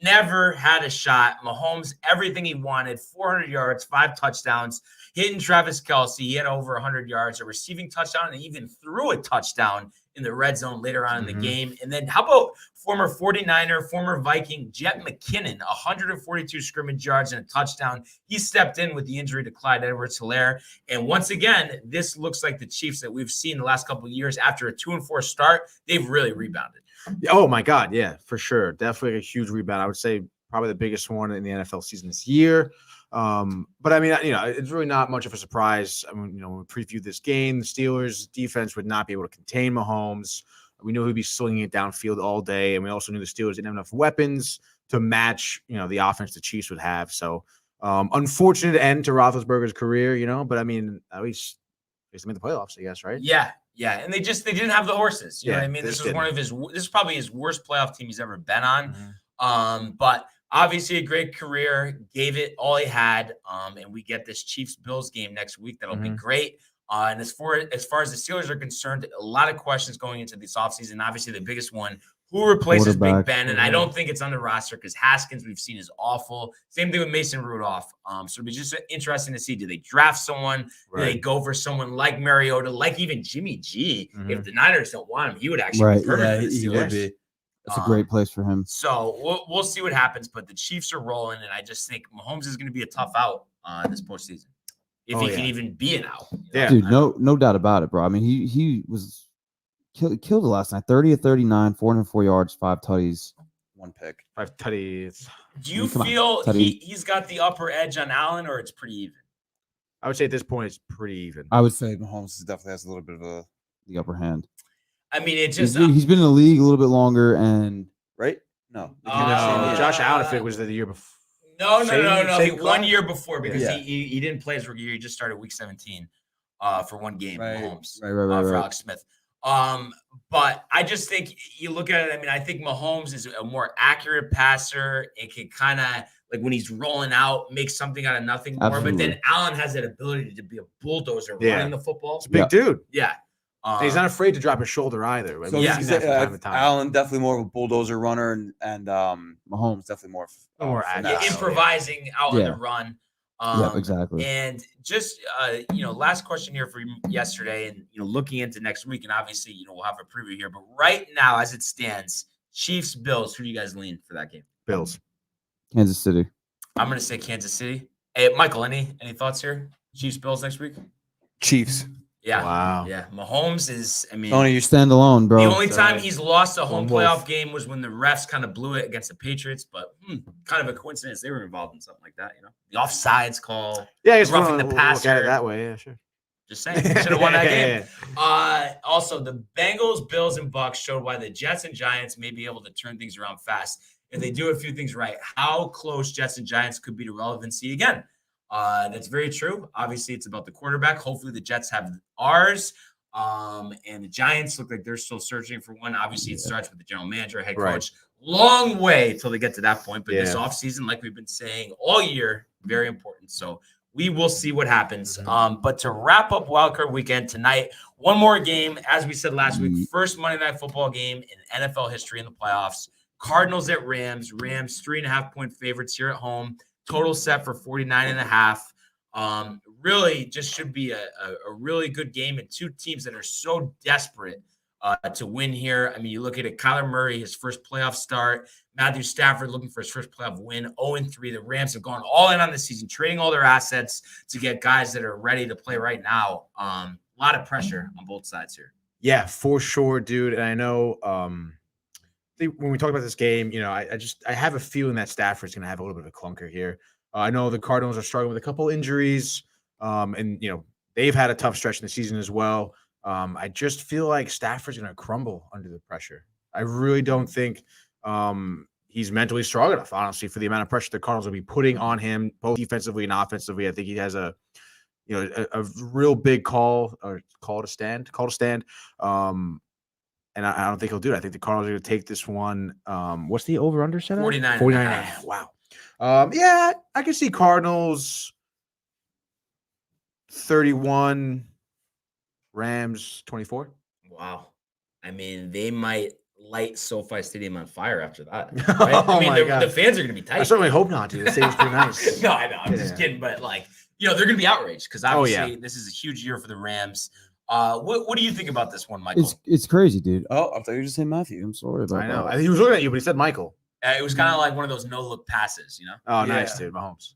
never had a shot. Mahomes, everything he wanted, 400 yards, 5 touchdowns, hitting Travis Kelce. He had over 100 yards, a receiving touchdown, and even threw a touchdown in the red zone later on in the game. And then how about former 49er, former Viking, Jet McKinnon, 142 scrimmage yards and a touchdown. He stepped in with the injury to Clyde Edwards-Helaire. And once again, this looks like the Chiefs that we've seen the last couple of years. After a 2-4 start, they've really rebounded. Oh, my God. Yeah, for sure. Definitely a huge rebound. I would say probably the biggest one in the NFL season this year. But I mean, it's really not much of a surprise. I mean, when we previewed this game, the Steelers defense would not be able to contain Mahomes. We knew he'd be slinging it downfield all day. And we also knew the Steelers didn't have enough weapons to match, the offense the Chiefs would have. So unfortunate end to Roethlisberger's career, but I mean, at least they made the playoffs, I guess, right? Yeah. Yeah. And they didn't have the horses. You know what I mean? they This just was this is probably his worst playoff team he's ever been on. But obviously a great career, gave it all he had. And we get this Chiefs-Bills game next week. That'll be great. And as far as the Steelers are concerned, a lot of questions going into this offseason. Obviously, the biggest one, who replaces Big Ben? And I don't think it's on the roster because Haskins, we've seen, is awful. Same thing with Mason Rudolph. So it'll be just interesting to see. Do they draft someone? Do they go for someone like Mariota, like even Jimmy G? If the Niners don't want him, he would actually be perfect for the he would Steelers. be. That's a great place for him. So we'll see what happens. But the Chiefs are rolling, and I just think Mahomes is going to be a tough out this postseason. If he can even be an out. Yeah. Dude, no doubt about it, bro. I mean, he was killed the last night. 30 of 39, 404 yards, 5 tutties. one pick. 5 tutties. Do you Come on, feel Teddy. he's got the upper edge on Allen, or it's pretty even? I would say at this point it's pretty even. I would say Mahomes definitely has a little bit of the upper hand. I mean, it He's just been in the league a little bit longer, and right? No. Josh Allen, I think, was the year before. no. Same 1 class? year before, because Yeah. he didn't play his rookie year. He just started week 17 for one game. Right. Mahomes Right. for Alex Smith. But I just think you look at it. I mean, I think Mahomes is a more accurate passer. It can kind of like when he's rolling out, make something out of nothing more. Absolutely. But then Allen has that ability to be a bulldozer Yeah. running the football. It's a big dude. Yeah. And he's not afraid to drop his shoulder either. So yeah. We've seen that from time to time. Allen definitely more of a bulldozer runner, and Mahomes definitely more More finesse. agile. improvising out on the run. yeah, exactly. And just last question here for yesterday, and looking into next week, and obviously we'll have a preview here. But right now, as it stands, Chiefs Bills. Who do you guys lean for that game? Bills. Kansas City. I'm gonna say Kansas City. Hey, Michael, any thoughts here? Chiefs Bills next week? Chiefs. Yeah. Wow. Yeah. Mahomes is. I mean, Tony, you Stand alone, bro. the only time he's lost a home Lone wolf. playoff game was when the refs kind of blew it against the Patriots. But kind of a coincidence they were involved in something like that. The offsides call. Yeah, I guess Roughing the we'll look at passer. it that way. Yeah, sure. Just saying, should have won that game. Yeah. Also, the Bengals, Bills, and Bucks showed why the Jets and Giants may be able to turn things around fast if they do a few things right. How close Jets and Giants could be to relevancy again? That's very true. Obviously, it's about the quarterback. Hopefully, the Jets have ours. And the Giants look like they're still searching for one. Obviously, it starts with the general manager, head coach. Long way till they get to that point. But this offseason, like we've been saying all year, very important. So we will see what happens. But to wrap up Wildcard Weekend tonight, one more game. As we said last week, first Monday Night Football game in NFL history in the playoffs. Cardinals at Rams. Rams 3.5-point favorites here at home. Total set for 49.5. Really just should be a really good game, and two teams that are so desperate to win here. I mean, you look at it, Kyler Murray, his first playoff start. Matthew Stafford looking for his first playoff win, 0-3. The Rams have gone all in on the season, trading all their assets to get guys that are ready to play right now. A lot of pressure on both sides here. Yeah, for sure, dude. And I know when we talk about this game, I have a feeling that Stafford's going to have a little bit of a clunker here. I know the Cardinals are struggling with a couple injuries, and they've had a tough stretch in the season as well. I just feel like Stafford's going to crumble under the pressure. I really don't think he's mentally strong enough, honestly, for the amount of pressure the Cardinals will be putting on him, both defensively and offensively. I think he has a real big call to stand. And I don't think he'll do it. I think the Cardinals are going to take this one. What's the over-under set? 49.5. Wow. Yeah, I can see Cardinals 31, Rams 24. Wow. I mean, they might light SoFi Stadium on fire after that. Right? Oh I mean, my God. the fans are going to be tight. I certainly hope not, dude. The stadium's pretty nice. No, I know. I'm just kidding. But, they're going to be outraged because obviously this is a huge year for the Rams. What do you think about this one, Michael? It's crazy, dude. Oh, I thought you were just saying Matthew. I'm sorry about I know. that. I think he was looking at you, but he said Michael. It was kind of like one of those no-look passes, Oh, nice, dude. Mahomes.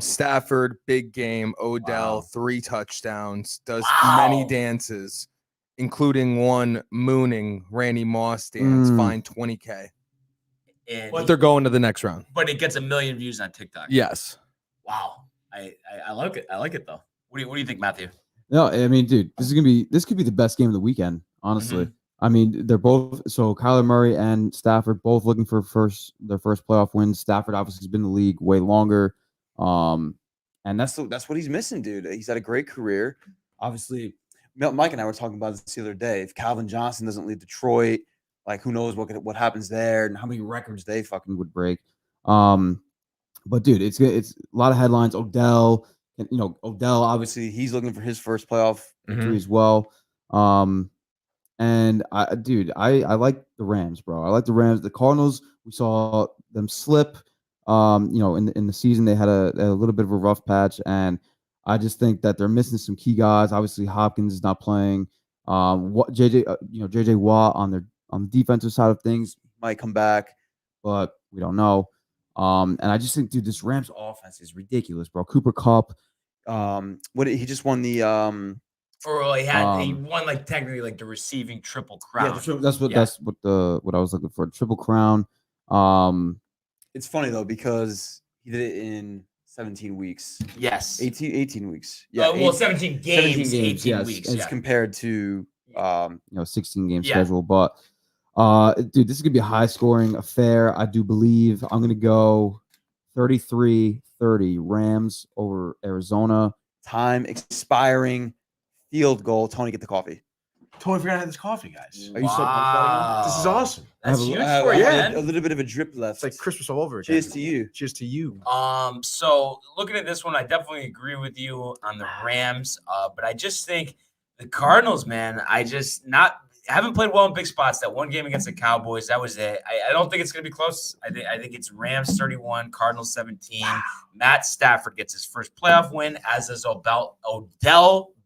Stafford, big game. Odell, Wow. 3 touchdowns. Does Wow. many dances, including one mooning Randy Moss dance. Fine, $20K. And But they're going to the next round. but it gets 1 million views on TikTok. Yes. Wow. I like it. I like it though. What do you think, Matthew? No, I mean, dude, this could be the best game of the weekend, honestly. I mean, they're both Kyler Murray and Stafford both looking for their first playoff win. Stafford obviously has been in the league way longer. And That's what he's missing, dude. He's had a great career. Obviously, Mike and I were talking about this the other day. If Calvin Johnson doesn't leave Detroit, who knows what happens there and how many records they fucking would break. But dude, it's a lot of headlines. Odell obviously he's looking for his first playoff victory as well. And I like the Rams, bro. I like the Rams. The Cardinals, we saw them slip. In the season they had a little bit of a rough patch, and I just think that they're missing some key guys. Obviously, Hopkins is not playing. JJ Watt on the defensive side of things might come back, but we don't know. And I just think, dude, this Rams offense is ridiculous, bro. Cooper Kupp. He just won the he won technically the receiving triple crown. Yeah, that's what I was looking for. Triple crown. It's funny though because he did it in 17 weeks. Yes. 18 weeks. Yeah. 17 games, 18 yes. weeks. As compared to 16 game Yeah. schedule. But dude, this is gonna be a high scoring affair. I do believe I'm gonna go 33-30 Rams over Arizona. time expiring field goal. Tony, get the coffee. Totally forgot I had this coffee, guys. Are you so pumped about This is awesome. That's I have a- huge it? I have for you, a man. little bit of a drip left. It's like Christmas all over again. Cheers to you. Cheers to you. So looking at this one, I definitely agree with you on the Rams. But I just think the Cardinals, man, I haven't played well in big spots. That one game against the Cowboys, that was it. I don't think it's gonna be close. I think it's Rams 31, Cardinals 17. Matt Stafford gets his first playoff win, as does Odell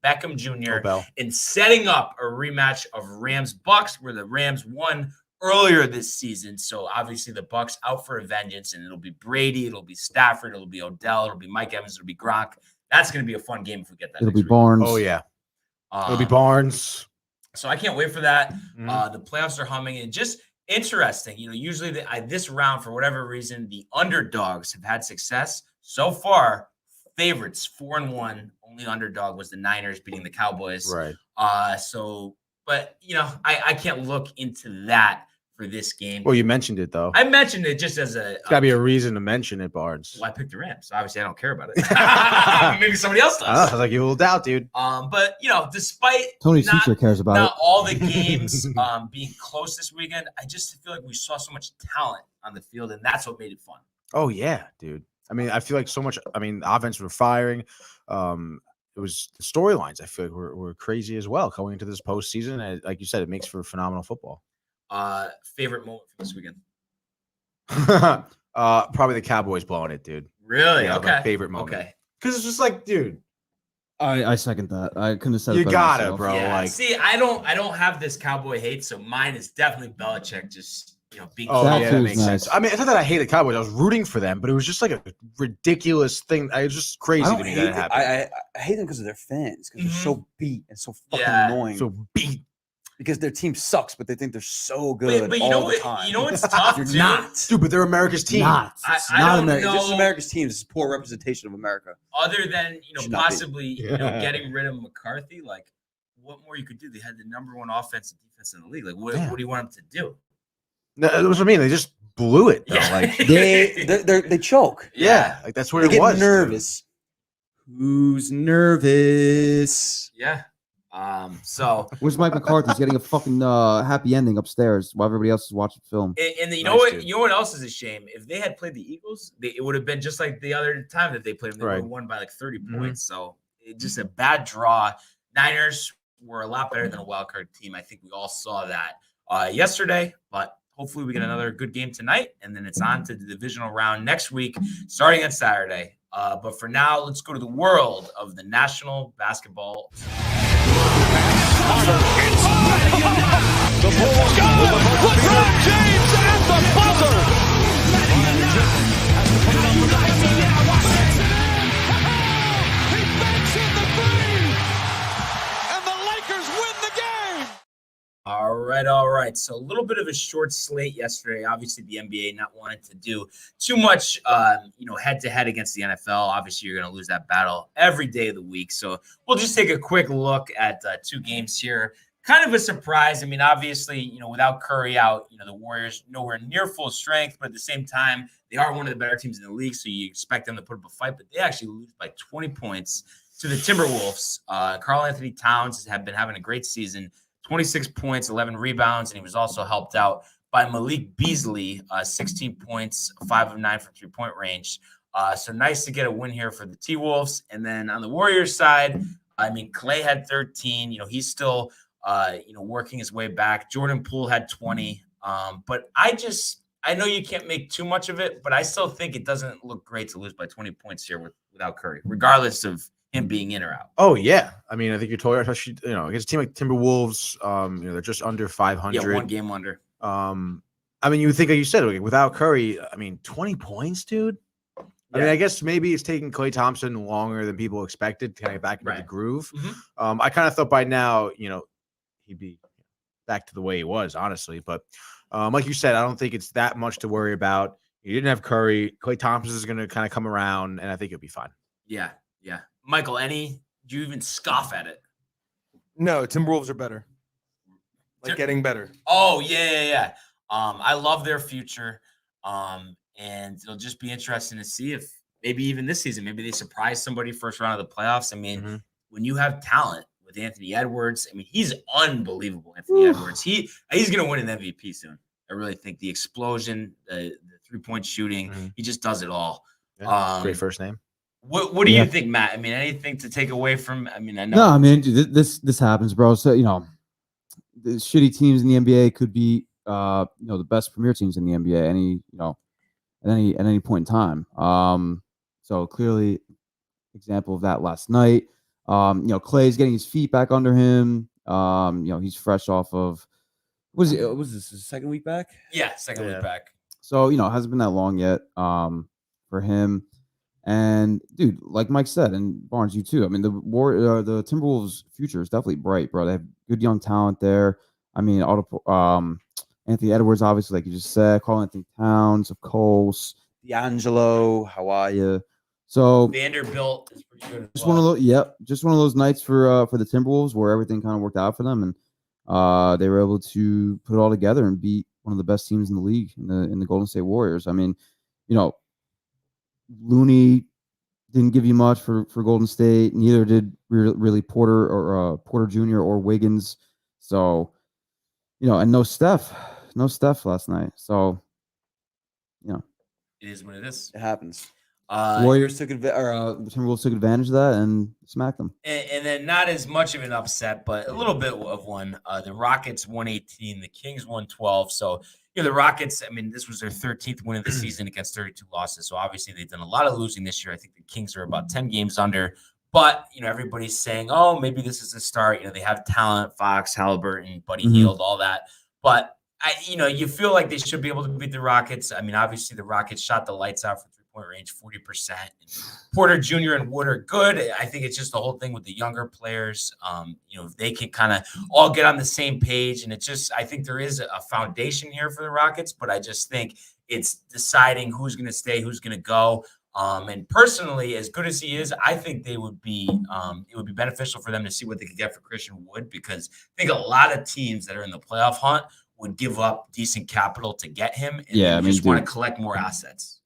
Beckham Jr. in setting up a rematch of Rams-Bucks, where the Rams won earlier this season. So obviously the Bucks out for a vengeance, and it'll be Brady, it'll be Stafford, it'll be Odell, it'll be Mike Evans, it'll be Gronk. That's going to be a fun game if we get that. It'll be next week. Barnes. Oh yeah, it'll be Barnes. So I can't wait for that. Mhm. The playoffs are humming, and just interesting. Usually this round, for whatever reason, the underdogs have had success so far. Favorites 4-1. Only underdog was the Niners beating the Cowboys. Right. But I can't look into that for this game. Well, you mentioned it though. I mentioned it just as a. It's got to be a reason to mention it, Barnes. Well, I picked the Rams. Obviously, I don't care about it. Maybe somebody else I was does. like, you will doubt, dude. But despite Tony's not- teacher cares about it. not all the games being close this weekend, I just feel like we saw so much talent on the field, and that's what made it fun. Oh yeah, dude. I mean, I feel like so much. I mean, the offense were firing. It was the storylines. I feel like were crazy as well going into this postseason. And like you said, it makes for phenomenal football. Favorite moment from this weekend? Probably the Cowboys blowing it, dude. Really? Yeah, Okay. my favorite moment. Okay. Because it's just like, dude, I second that. I couldn't have said it you better got it, myself. bro. Yeah. Like, See, I don't have this Cowboy hate, so mine is definitely Belichick. Just being. oh That yeah, that feels makes nice. sense. I mean, it's not that I hate the Cowboys. I was rooting for them, but it was just like a ridiculous thing. It was just crazy I to don't me hate that it it. happened. I hate them because of their fans, because they're so beat and so fucking Yeah. annoying. So beat. Because their team sucks, but they think they're so good But you all know the what? time. You know what's tough, You're dude? not. Dude, but they're America's team. It's I not don't America. This is know- America's team. This is poor representation of America. Other than Should not be. possibly getting rid of McCarthy, like what more you could do? They had the number one offense and defense in the league. Like what do you want them to do? No, that's what I mean. They just blew it though. Yeah. Like, They choke. yeah, like that's what They it get was. dude. nervous. Who's nervous? Yeah. So Where's Mike McCarthy? He's getting a fucking happy ending upstairs while everybody else is watching film. and you Nice, know what? dude. You know what else is a shame? If they had played the Eagles, it would have been just like the other time that they played them. They would Right. have won by like 30 Mhm. points. So just a bad draw. Niners were a lot better than a wild card team. I think we all saw that yesterday, but hopefully we get another good game tonight, and then it's on to the divisional round next week, starting on Saturday. But for now, let's go to the world of the National Basketball. The Bulls go! LeBron James at the buzzer! He banks in the three! And the Lakers win the game! All right. So a little bit of a short slate yesterday. Obviously, the NBA not wanting to do too much, head-to-head against the NFL. Obviously, you're going to lose that battle every day of the week. So we'll just take a quick look at two games here. Kind of a surprise. I mean, obviously, without Curry out, the Warriors nowhere near full strength, but at the same time, they are one of the better teams in the league, so you expect them to put up a fight, but they actually lose by 20 points to the Timberwolves. Karl Anthony Towns has been having a great season, 26 points, 11 rebounds, and he was also helped out by Malik Beasley, 16 points, 5 of 9 from three-point range. So nice to get a win here for the T-Wolves. And then on the Warriors side, I mean, Clay had 13. He's still working his way back. Jordan Poole had 20. But I know you can't make too much of it, but I still think it doesn't look great to lose by 20 points here without Curry, regardless of him being in or out. Oh yeah, I mean, I think you're totally right. Especially, against a team like Timberwolves, they're just under 500. Yeah, one game under. I mean, you would think, like you said, without Curry, I mean, 20 points, dude. I mean, I guess maybe it's taking Klay Thompson longer than people expected to kind of get back into the groove. Mhm. I kind of thought by now, he'd be back to the way he was, honestly. But like you said, I don't think it's that much to worry about. You didn't have Curry. Klay Thompson is going to kind of come around, and I think it'll be fine. Yeah. Michael, do you even scoff at it? No, Timberwolves are better. Getting better. Oh, yeah. I love their future. And it'll just be interesting to see if maybe even this season, maybe they surprise somebody first round of the playoffs. I mean, when you have talent with Anthony Edwards, I mean, he's unbelievable, Anthony Edwards. He's going to win an MVP soon. I really think the explosion, the three-point shooting, he just does it all. Yeah, great first name. What do you think, Matt? I mean, anything to take away from? I mean, I know. No, I mean, dude, this happens, bro. So the shitty teams in the NBA could be the best premier teams in the NBA at any point in time. So clearly, example of that last night. Clay's getting his feet back under him. He's fresh off of was this his second week back? Yeah, second week back. So it hasn't been that long yet for him. And dude, like Mike said, and Barnes, you too. I mean, the Timberwolves' future is definitely bright, bro. They have good young talent there. I mean, Anthony Edwards, obviously, like you just said, Karl-Anthony Towns, of course, D'Angelo, how are you? So Vanderbilt is pretty good. Just one of those nights for the Timberwolves where everything kind of worked out for them, and they were able to put it all together and beat one of the best teams in the league in the Golden State Warriors. I mean, Looney didn't give you much for Golden State. Neither did really Porter Jr. or Wiggins. So, and no Steph last night. So, it is what it is. It happens. Warriors Timberwolves took advantage of that and smacked them. And then not as much of an upset, but a little bit of one. The Rockets 118, the Kings 112. So, the Rockets, I mean, this was their 13th win of the season against 32 losses. So obviously they've done a lot of losing this year. I think the Kings are about 10 games under. But, everybody's saying, oh, maybe this is a start. They have talent, Fox, Halliburton, Buddy Hield, all that. But, you feel like they should be able to beat the Rockets. I mean, obviously the Rockets shot the lights out from three-point range, 40%. And Porter Jr. and Wood are good. I think it's just the whole thing with the younger players. If they can kind of all get on the same page. And I think there is a foundation here for the Rockets, but I just think it's deciding who's going to stay, who's going to go. And personally, as good as he is, I think it would be beneficial for them to see what they could get for Christian Wood, because I think a lot of teams that are in the playoff hunt would give up decent capital to get him. And just want to collect more assets.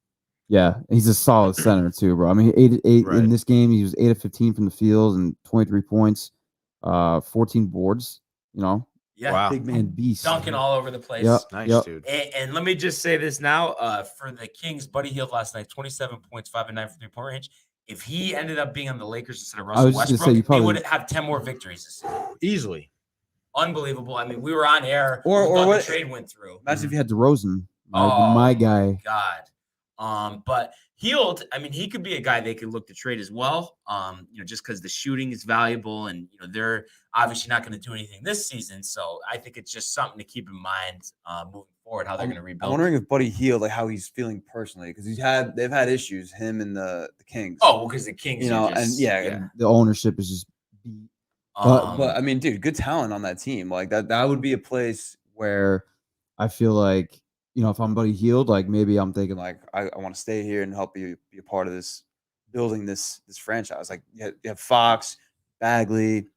Yeah, he's a solid center too, bro. I mean, 8 in this game. He was 8 of 15 from the field and 23 points, 14 boards. Yeah, wow. Big man beast, dunking all over the place. Yep. Nice, dude. And let me just say this now: for the Kings, Buddy Hield last night, 27 points, 5 and 9 from three-point range. If he ended up being on the Lakers instead of Russell Westbrook, they would have 10 more victories this season. Easily. Unbelievable. I mean, we were on air. Or what the trade went through. Imagine if you had DeRozan, my guy. God. But Hield, I mean, he could be a guy they could look to trade as well. Just because the shooting is valuable, and they're obviously not going to do anything this season. So I think it's just something to keep in mind moving forward, how they're going to rebuild. I'm wondering if Buddy Hield, like how he's feeling personally, because they've had issues, him and the Kings. Oh, well, because the Kings, and the ownership is just beat. But I mean, dude, good talent on that team. Like that would be a place where I feel like, if I'm Buddy Hield, like maybe I'm thinking like I want to stay here and help you be a part of this, building this franchise. Like you have Fox, Bagley,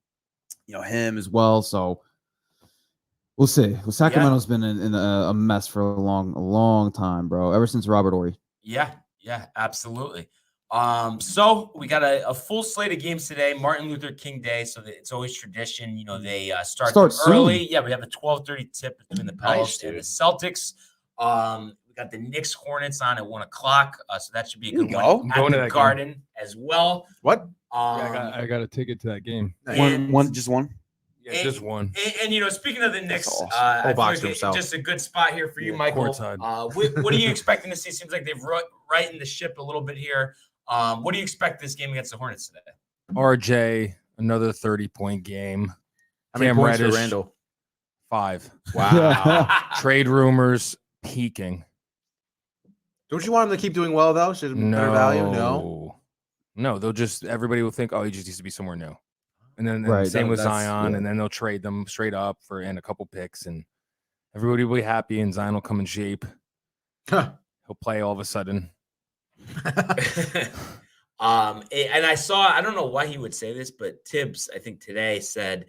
him as well. So we'll see. Well, Sacramento's been in a mess for a long time, bro. Ever since Robert Horry. Yeah, absolutely. So we got a full slate of games today. Martin Luther King Day, so it's always tradition. They start early. Soon. Yeah, we have a 12:30 tip between the Pels and the Celtics. We got the Knicks Hornets on at 1:00, so that should be a good one. I'm going to the that Garden game as well. What? I got a ticket to that game. Just one. Yeah, just one. And speaking of the Knicks, awesome. I feel like himself. just a good spot here for you, Michael. What are you expecting to see? Seems like they've rightened the ship a little bit here. What do you expect this game against the Hornets today? RJ, another 30-point game. How many points for Randall? 5. Wow. Trade rumors peaking. Don't you want him to keep doing well, though? Should better value? No. They'll everybody will think, oh, he just needs to be somewhere new. And then Right, same with that's- Zion, yeah. and then they'll trade them straight up and a couple picks, and everybody will be happy, and Zion will come in shape. Huh. He'll play all of a sudden. And I don't know why he would say this, but Tibbs, I think today said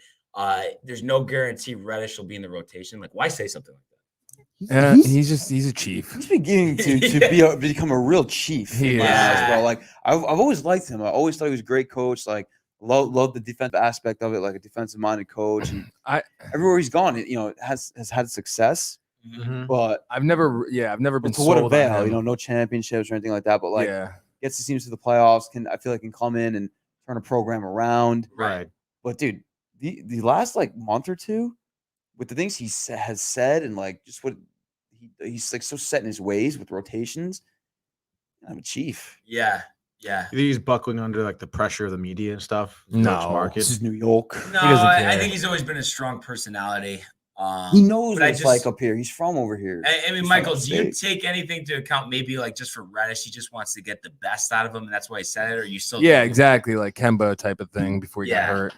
there's no guarantee Reddish will be in the rotation. Like, why say something like that? He's a chief. He's beginning to become a real chief in my eyes, bro. Like I've always liked him. I always thought he was a great coach. Like love the defensive aspect of it, like a defensive minded coach. And everywhere he's gone, has had success. Mhm. But I've never been to what sold on avail? him. No championships or anything like that. But like yeah, gets the teams to the playoffs. I feel like can come in and turn a program around. Right. But dude, the last like month or two, with the things he has said and like just what he's like so set in his ways with rotations. I'm a chief. Yeah. You think he's buckling under like the pressure of the media and stuff? No. Market. This is New York. No, doesn't I care. think he's always been a strong personality. He knows but what it's like up here. He's from over here. I mean, He's Michael, from do you upstate. take anything to account? Maybe like just for Reddish, he just wants to get the best out of him, and that's why he said it. Or you still? yeah, think- exactly, like Kemba type of thing before he got Yeah. hurt.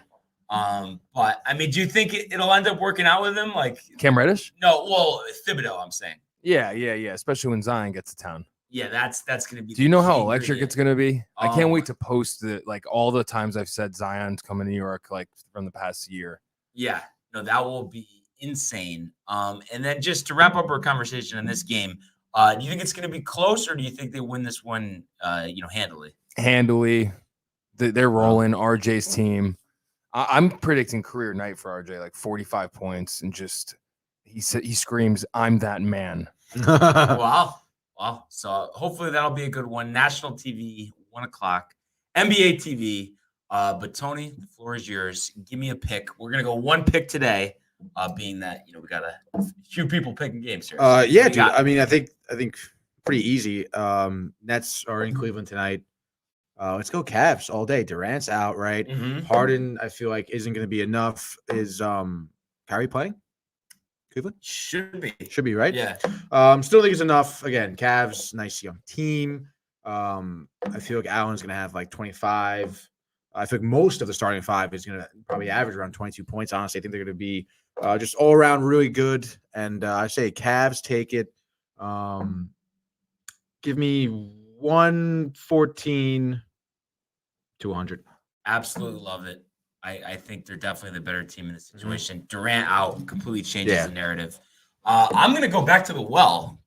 But I mean, do you think it'll end up working out with him? Like, Cam Reddish? no, well, Thibodeau, I'm saying. Yeah. Especially when Zion gets to town. Yeah, that's going to be. Do you know how key electric ingredient. it's going to be? I can't Oh wait my- to post like all the times I've said Zion's coming to New York, like from the past year. Yeah, no, that will be insane. And then just to wrap up our conversation in this game, do you think it's going to be close, or do you think they win this one, handily? Handily, they're rolling RJ's team. I'm predicting career night for RJ, like 45 points, and just he screams, "I'm that man." Wow. So hopefully that'll be a good one. National TV, 1:00, NBA TV. But Tony, the floor is yours. Give me a pick. We're gonna go one pick today, being that we got a few people picking games here. So Yeah, we dude. got- I mean, I think pretty easy. Nets are in Cleveland tonight. Let's go Cavs all day. Durant's out, right? Mhm. Harden, I feel like isn't going to be enough. Is Kyrie playing? Cleveland Should be. should be right. Yeah. Still think it's enough. Again, Cavs, nice young team. I feel like Allen's going to have like 25. I think most of the starting five is going to probably average around 22 points. Honestly, I think they're going to be just all around really good. And I say Cavs take it. Give me 114 to 100. Absolutely love it. I think they're definitely the better team in this situation. Durant out completely changes the narrative. I'm going to go back to the well.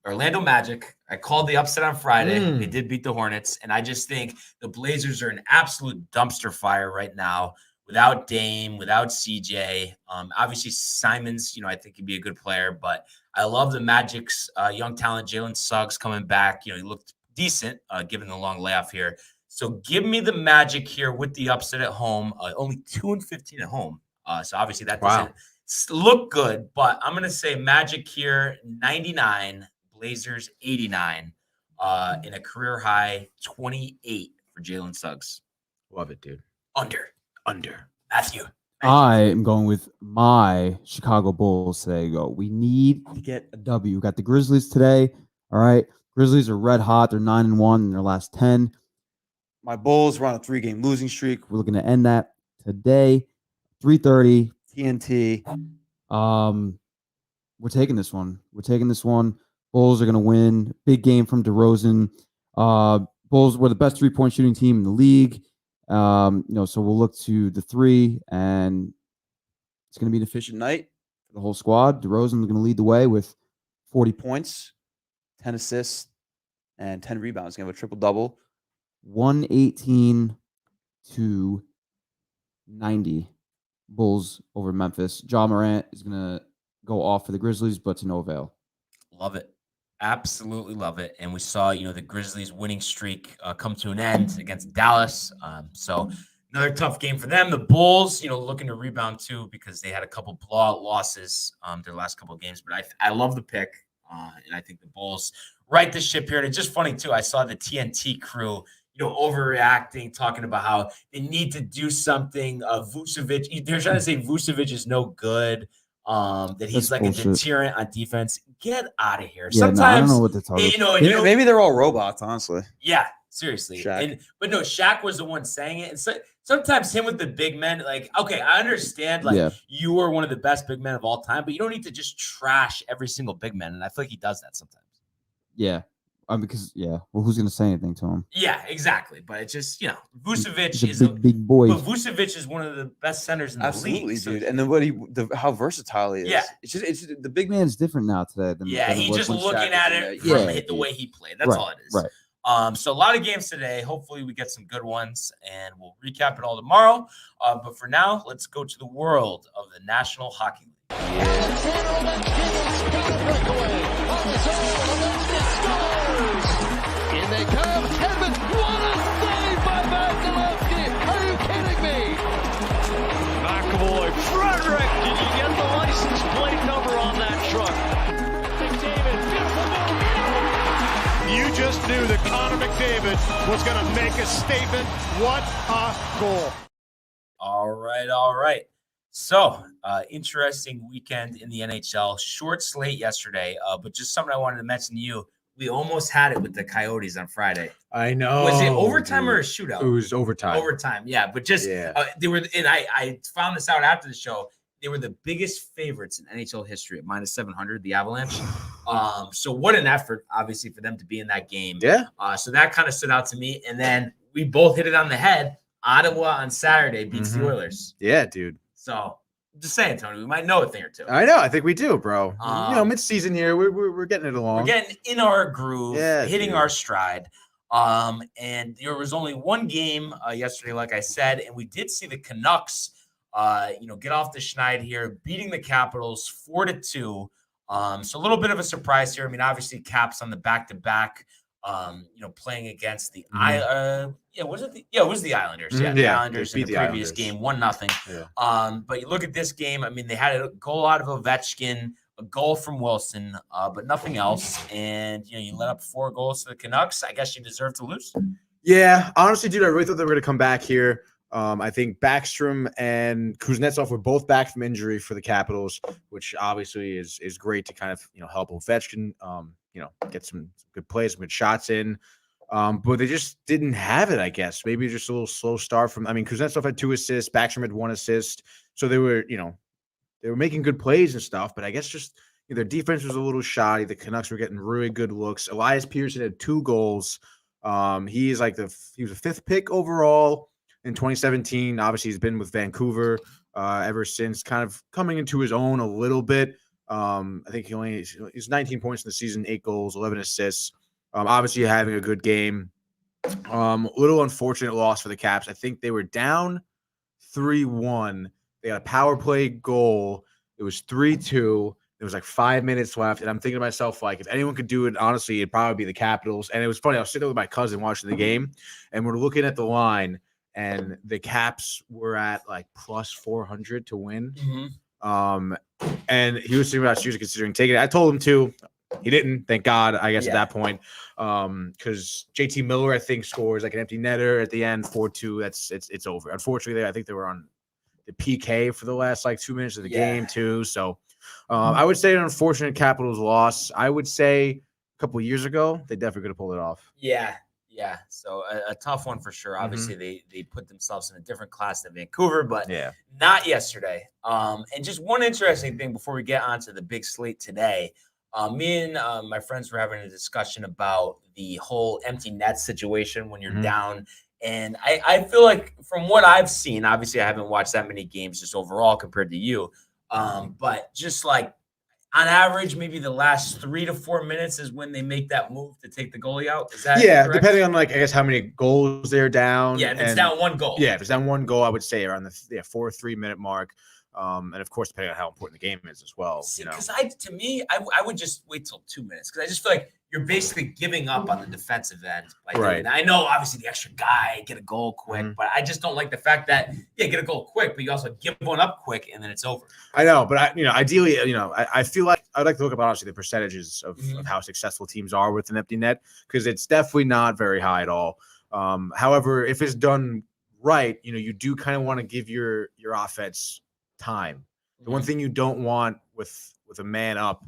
Orlando Magic. I called the upset on Friday. They did beat the Hornets. And I just think the Blazers are an absolute dumpster fire right now without Dame, without CJ. Obviously, Simons, I think he'd be a good player. But I love the Magic's young talent, Jalen Suggs, coming back. He looked decent given the long layoff here. So give me the Magic here with the upset at home. Only 2-15 at home. So obviously that doesn't look good, but I'm going to say Magic here, 99, Blazers 89, in a career high 28 for Jalen Suggs. Love it, dude. Under. Matthew. I am going with my Chicago Bulls today. We need to get a W. We got the Grizzlies today. All right. Grizzlies are red hot. They're 9-1 in their last 10. My Bulls were on a 3-game losing streak. We're looking to end that today. 3:30. TNT. We're taking this one. Bulls are going to win. Big game from DeRozan. Bulls were the best 3-point shooting team in the league. So we'll look to the 3, and it's going to be an efficient night for the whole squad. DeRozan is going to lead the way with 40 points, 10 assists, and 10 rebounds. He's going to have a triple-double. 118 to 90. Bulls over Memphis. Ja Morant is going to go off for the Grizzlies, but to no avail. Love it. Absolutely love it. And we saw, the Grizzlies winning streak come to an end against Dallas. So another tough game for them. The Bulls, looking to rebound too because they had a couple blowout losses their last couple of games. But I love the pick, and I think the Bulls right the ship here. And it's just funny too. I saw the TNT crew, overreacting, talking about how they need to do something. Vucevic, they're trying to say Vucevic is no good. That he's That's like bullshit. a deterrent on defense. Get out of here. Yeah, Sometimes I don't know what they're talking about. Maybe they're all robots, honestly. yeah, seriously. Shaq. But no, Shaq was the one saying it. And so sometimes him with the big men, like, okay, I understand, like, you are one of the best big men of all time, but you don't need to just trash every single big man. And I feel like he does that sometimes. Yeah. Because well, who's gonna say anything to him? Yeah, exactly. But it's just, Vucevic He's a big boy. But Vucevic is one of the best centers in the league. Dude. And then how versatile he is. Yeah. It's the Big man's different now today. Than he's just looking at it from the way he played. That's all it is. Right. So a lot of games today. Hopefully we get some good ones, and we'll recap it all tomorrow. But for now, let's go to the world of the National Hockey League. In they come. Edmund, what a save by Vasilevsky. Are you kidding me? McAvoy, Frederick. Did you get the license plate number on that truck? McDavid, beautiful move. You just knew that Connor McDavid was going to make a statement. What a goal. All right. So, interesting weekend in the NHL. Short slate yesterday, but just something I wanted to mention to you. We almost had it with the Coyotes on Friday. I know. Was it overtime or a shootout? It was overtime. Overtime, yeah. But just they were, and I found this out after the show. They were the biggest favorites in NHL history at -700, the Avalanche. So what an effort, obviously, for them to be in that game. Yeah. So that kind of stood out to me. And then we both hit it on the head. Ottawa on Saturday beats the Oilers. Yeah, dude. So just saying, Tony, we might know a thing or two. I know. I think we do, bro. Mid-season here, we're getting it along. We're getting in our groove, hitting dude. our stride. And there was only one game yesterday, like I said, and we did see the Canucks, get off the schneid here, beating the Capitals 4-2. So a little bit of a surprise here. I mean, obviously, Caps on the back-to-back. Playing against the it was the Islanders. Yeah, the Islanders in the previous game, 1-0. Yeah. But you look at this game. I mean, they had a goal out of Ovechkin, a goal from Wilson, but nothing else. And you let up 4 goals to the Canucks. I guess you deserve to lose. Yeah, honestly, dude, I really thought they were going to come back here. I think Backstrom and Kuznetsov were both back from injury for the Capitals, which obviously is great to kind of help Ovechkin. Get some good plays, some good shots in. But they just didn't have it, I guess. Maybe just a little slow start Kuznetsov had 2 assists, Backstrom had 1 assist. So they were making good plays and stuff, but I guess just their defense was a little shoddy. The Canucks were getting really good looks. Elias Pearson had 2 goals. He was a 5th pick overall in 2017. Obviously, he's been with Vancouver ever since, kind of coming into his own a little bit. I think he's 19 points in the season, 8 goals, 11 assists. Obviously having a good game. Little unfortunate loss for the Caps. I think they were down 3-1. They got a power play goal. It was 3-2. There was like 5 minutes left, and I'm thinking to myself, like, if anyone could do it, honestly, it'd probably be the Capitals. And it was funny. I was sitting there with my cousin watching the game, and we're looking at the line, and the Caps were at like plus 400 to win. And he was thinking about seriously considering taking it. I told him to. He didn't, thank God, I guess, at that point. Because JT Miller, I think, scores like an empty netter at the end, 4-2. It's over. Unfortunately, I think they were on the PK for the last like 2 minutes of the game too. So I would say an unfortunate Capitals loss. I would say a couple of years ago, they definitely could have pulled it off. Yeah. So a tough one for sure. Obviously, they put themselves in a different class than Vancouver, but not yesterday. And just one interesting thing before we get on to the big slate today. Me and my friends were having a discussion about the whole empty net situation when you're down. And I feel like from what I've seen, obviously I haven't watched that many games just overall compared to you. But just like on average, maybe the last 3 to 4 minutes is when they make that move to take the goalie out. Is that correct? Depending on like I guess how many goals they're down. Yeah, if it's down 1 goal. Yeah, if it's down 1 goal, I would say around the 4 or 3 minute mark. And of course, depending on how important the game is as well. Because I would just wait till 2 minutes because I just feel like you're basically giving up on the defensive end. Right. I know, obviously, the extra guy, get a goal quick, but I just don't like the fact that, get a goal quick, but you also give one up quick and then it's over. I know, but ideally, I feel like I'd like to look up honestly the percentages of how successful teams are with an empty net because it's definitely not very high at all. However, if it's done right, you do kind of want to give your offense time. The one thing you don't want with a man up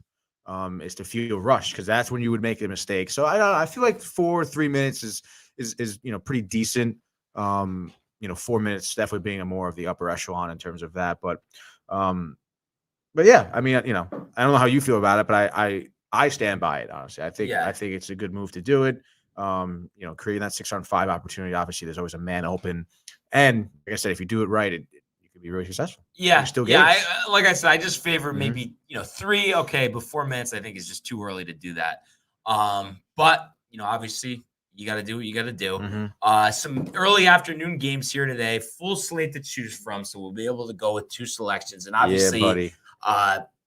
is to feel rushed because that's when you would make a mistake. So I feel like 4 or 3 minutes is pretty decent. 4 minutes definitely being a more of the upper echelon in terms of that. But yeah, I mean, I don't know how you feel about it, but I stand by it, honestly. I think it's a good move to do it. Creating that 6-on-5 opportunity. Obviously, there's always a man open, and like I said, if you do it right, you can be really successful. Yeah, still like I said, I just favor maybe 3. Okay, but 4 minutes I think is just too early to do that. But obviously you got to do what you got to do. Some early afternoon games here today, full slate to choose from, so we'll be able to go with 2 selections, and obviously,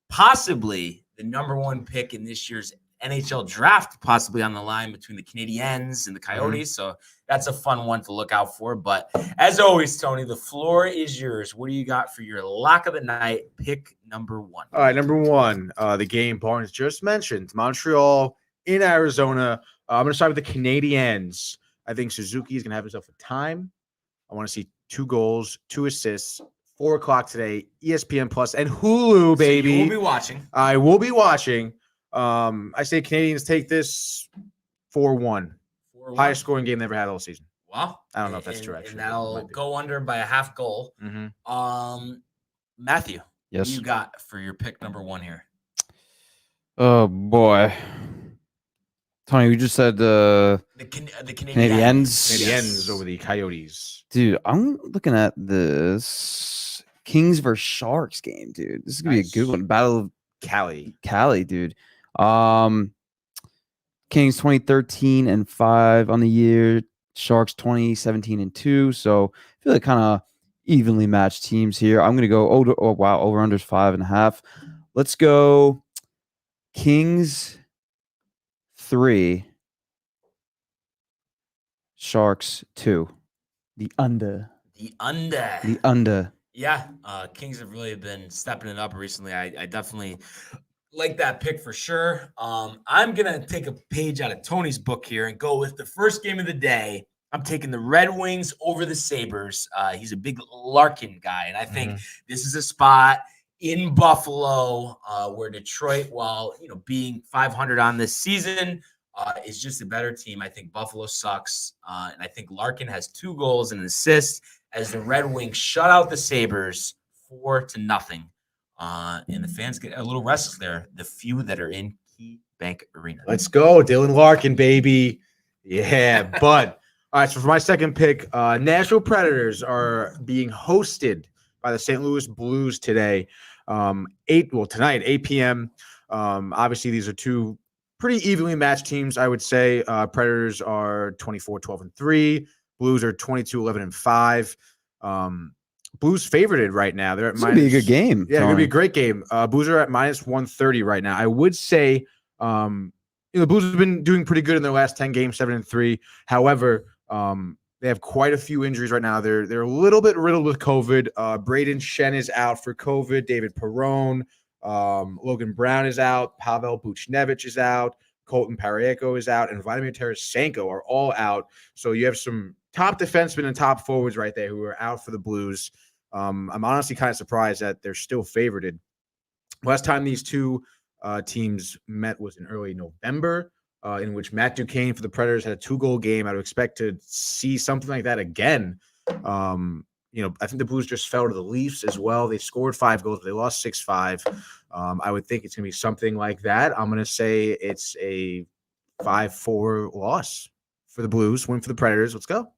possibly the number 1 pick in this year's NHL draft, possibly on the line between the Canadiens and the Coyotes. So that's a fun one to look out for. But as always, Tony, the floor is yours. What do you got for your lock of the night? Pick number 1. All right, number 1, the game Barnes just mentioned, Montreal in Arizona. I'm going to start with the Canadiens. I think Suzuki is going to have himself a time. I want to see 2 goals, 2 assists. 4 o'clock today, ESPN Plus and Hulu, baby. So you will be watching. I will be watching. I say Canadians take this 4-1. Highest scoring game they ever had all season. Wow. I don't know if that's true, actually. And that'll go under by a half goal. Matthew, yes. What do you got for your pick number 1 here? Oh, boy. Tony, you just said the Canadiens. Canadiens over the Coyotes. Dude, I'm looking at this Kings versus Sharks game, dude. This is going to be a good one. Battle of Cali, dude. Kings 2013-5 on the year. Sharks 2017-2. So I feel like kind of evenly matched teams here. I'm going to go over under 5.5. Let's go Kings 3, Sharks 2. The under. Yeah, Kings have really been stepping it up recently. I definitely like that pick for sure. I'm going to take a page out of Tony's book here and go with the first game of the day. I'm taking the Red Wings over the Sabres. He's a big Larkin guy, and I think this is a spot in Buffalo where Detroit, while being 500 on this season, is just a better team. I think Buffalo sucks, and I think Larkin has 2 goals and an assist as the Red Wings shut out the Sabres 4-0. And the fans get a little restless there, the few that are in Key Bank Arena. Let's go, Dylan Larkin, baby. Yeah, bud. All right, so for my second pick, Nashville Predators are being hosted by the St. Louis Blues today. Tonight, 8 p.m. Obviously, these are 2 pretty evenly matched teams, I would say. Predators are 24-12-3. Blues are 22-11-5. Blues favorited right now. They're at minus. It's gonna be a good game. Yeah, it's gonna be a great game. Blues are at minus 130 right now. I would say, the Blues have been doing pretty good in their last 10 games, 7-3. However, they have quite a few injuries right now. They're a little bit riddled with COVID. Braden Shen is out for COVID. David Perron, Logan Brown is out. Pavel Buchnevich is out. Colton Parayko is out, and Vladimir Tarasenko are all out. So you have some top defensemen and top forwards right there who are out for the Blues. I'm honestly kind of surprised that they're still favorited. Last time these 2 teams met was in early November, in which Matt Duchene for the Predators had a 2-goal game. I would expect to see something like that again. I think the Blues just fell to the Leafs as well. They scored 5 goals, but they lost 6-5. I would think it's going to be something like that. I'm going to say it's a 5-4 loss for the Blues, win for the Predators. Let's go.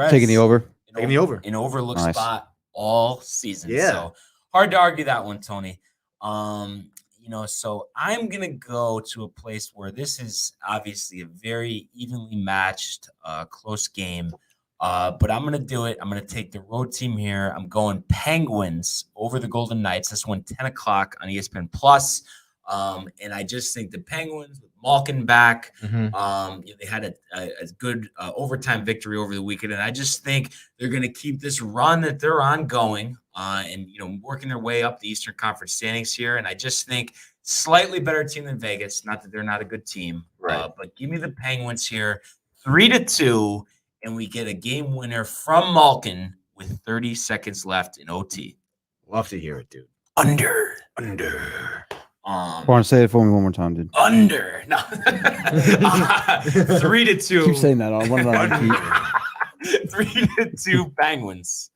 Taking the over. Taking the over. An overlooked spot all season. Yeah. So hard to argue that one, Tony. So I'm going to go to a place where this is obviously a very evenly matched, close game. But I'm going to do it. I'm going to take the road team here. I'm going Penguins over the Golden Knights. This one, 10 o'clock on ESPN Plus. And I just think the Penguins with Malkin back, they had a good overtime victory over the weekend. And I just think they're going to keep this run that they're on going and, working their way up the Eastern Conference standings here. And I just think slightly better team than Vegas. Not that they're not a good team, but give me the Penguins here, 3-2. And we get a game winner from Malkin with 30 seconds left in OT. Love to hear it, dude. Under. Barnes, say it for me one more time, dude. Under. No. 3-2. Keep saying that. I want to repeat. 3-2 Penguins.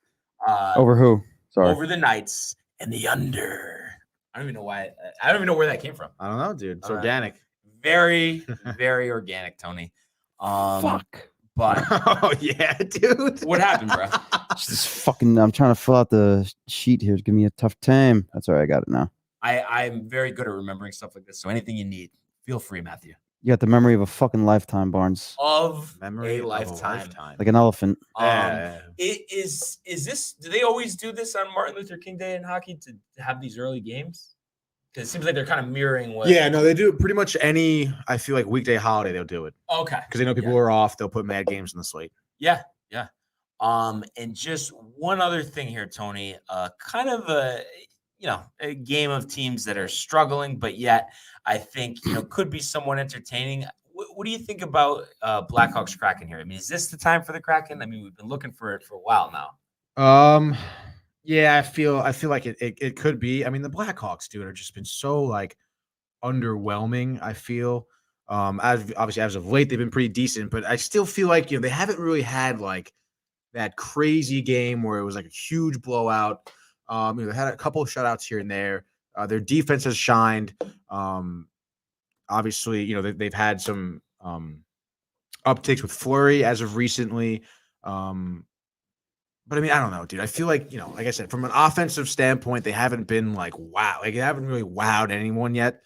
Over who? Sorry. Over the Knights and the under. I don't even know why. I don't even know where that came from. I don't know, dude. It's organic. Very, very organic, Tony. Fuck. But oh yeah, dude. What happened, bro? Just fucking. I'm trying to fill out the sheet here. It's giving me a tough time. That's all right. I got it now. I'm very good at remembering stuff like this. So anything you need, feel free, Matthew. You got the memory of a fucking lifetime, Barnes. Of Memory a of lifetime. Like an elephant. Is this? Do they always do this on Martin Luther King Day in hockey to have these early games? Because it seems like they're kind of mirroring what. Yeah, no, they do pretty much any. I feel like weekday holiday they'll do it. Okay. Because they know people are off. They'll put mad games in the slate. Yeah. And just one other thing here, Tony. Kind of a game of teams that are struggling, but yet I think could be somewhat entertaining. What do you think about Blackhawks Kraken here? I mean, is this the time for the Kraken? I mean, we've been looking for it for a while now. Yeah, I feel like it could be. I mean, the Blackhawks, dude, have just been so like underwhelming. I feel as of late they've been pretty decent, but I still feel like they haven't really had like that crazy game where it was like a huge blowout. They had a couple of shutouts here and there. Their defense has shined. Obviously, they've had some upticks with Fleury as of recently. But I mean, I don't know, dude. I feel like, like I said, from an offensive standpoint, they haven't been like, wow. Like, they haven't really wowed anyone yet.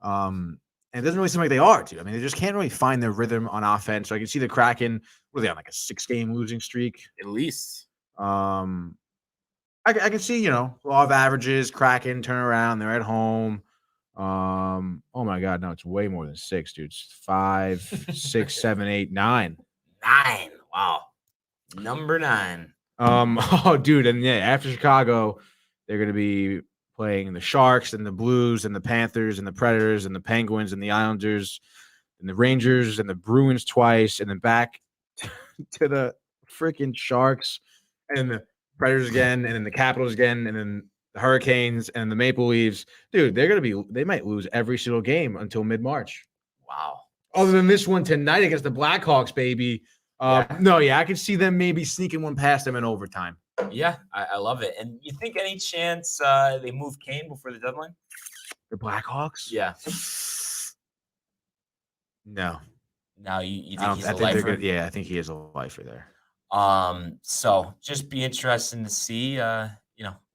And it doesn't really seem like they are, dude. I mean, they just can't really find their rhythm on offense. So I can see the Kraken, what are they on, like a 6-game losing streak? At least. I can see, law of averages, Kraken turn around. They're at home. Oh my God, no, it's way more than 6, dude. It's 5, 6, 7, 8, 9. 9. Wow. Number 9. Oh, dude, and yeah, after Chicago, they're going to be playing the Sharks and the Blues and the Panthers and the Predators and the Penguins and the Islanders and the Rangers and the Bruins twice, and then back to the freaking Sharks and the Predators again, and then the Capitals again, and then the Hurricanes and the Maple Leafs. Dude, they might lose every single game until mid-March. Wow. Other than this one tonight against the Blackhawks, baby. I could see them maybe sneaking one past them in overtime. Yeah, I love it. And you think any chance they move Kane before the deadline? The Blackhawks? Yeah. No. Now you think he's a lifer? I think he is a lifer there. So just be interesting to see,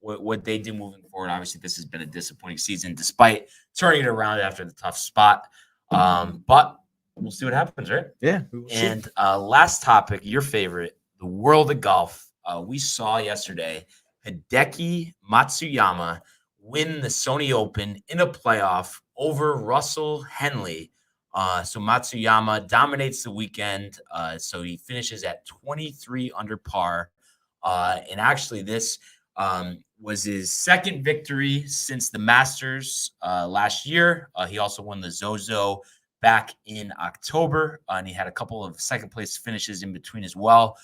what they do moving forward. Obviously, this has been a disappointing season, despite turning it around after the tough spot. But we'll see what happens, right? Yeah. And last topic, your favorite, the world of golf. We saw yesterday Hideki Matsuyama win the Sony Open in a playoff over Russell Henley. So Matsuyama dominates the weekend. So he finishes at 23 under par. And actually, this was his second victory since the Masters last year. He also won the Zozo back in October, and he had a couple of second place finishes in between as well.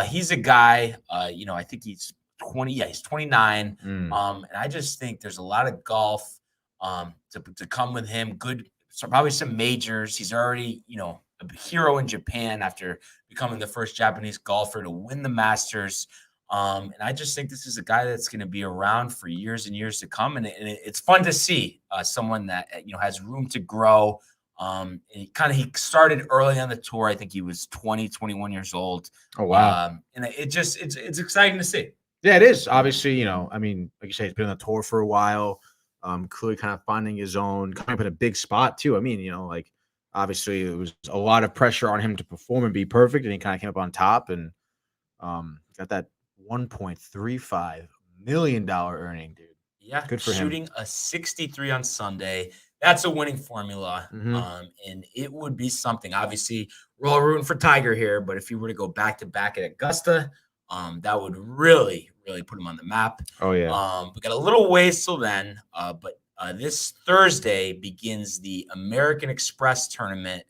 He's a guy, I think he's 20. Yeah, he's 29. And I just think there's a lot of golf to come with him. Good, so probably some majors. He's already, a hero in Japan after becoming the first Japanese golfer to win the Masters. And I just think this is a guy that's going to be around for years and years to come. And it's fun to see someone that, has room to grow. And he started early on the tour. I think he was 20, 21 years old. Oh, wow. And it's exciting to see. Yeah, it is. Obviously, like you say, he's been on the tour for a while. Clearly kind of finding his own, coming up in a big spot too. I mean, obviously it was a lot of pressure on him to perform and be perfect, and he kind of came up on top and got that $1.35 million earning, dude. Yeah, good for him. Shooting a 63 on Sunday. That's a winning formula. Mm-hmm. And it would be something. Obviously, we're all rooting for Tiger here, but if he were to go back-to-back at Augusta, that would really, really put him on the map. Oh, yeah. We got a little ways till then, but this Thursday begins the American Express tournament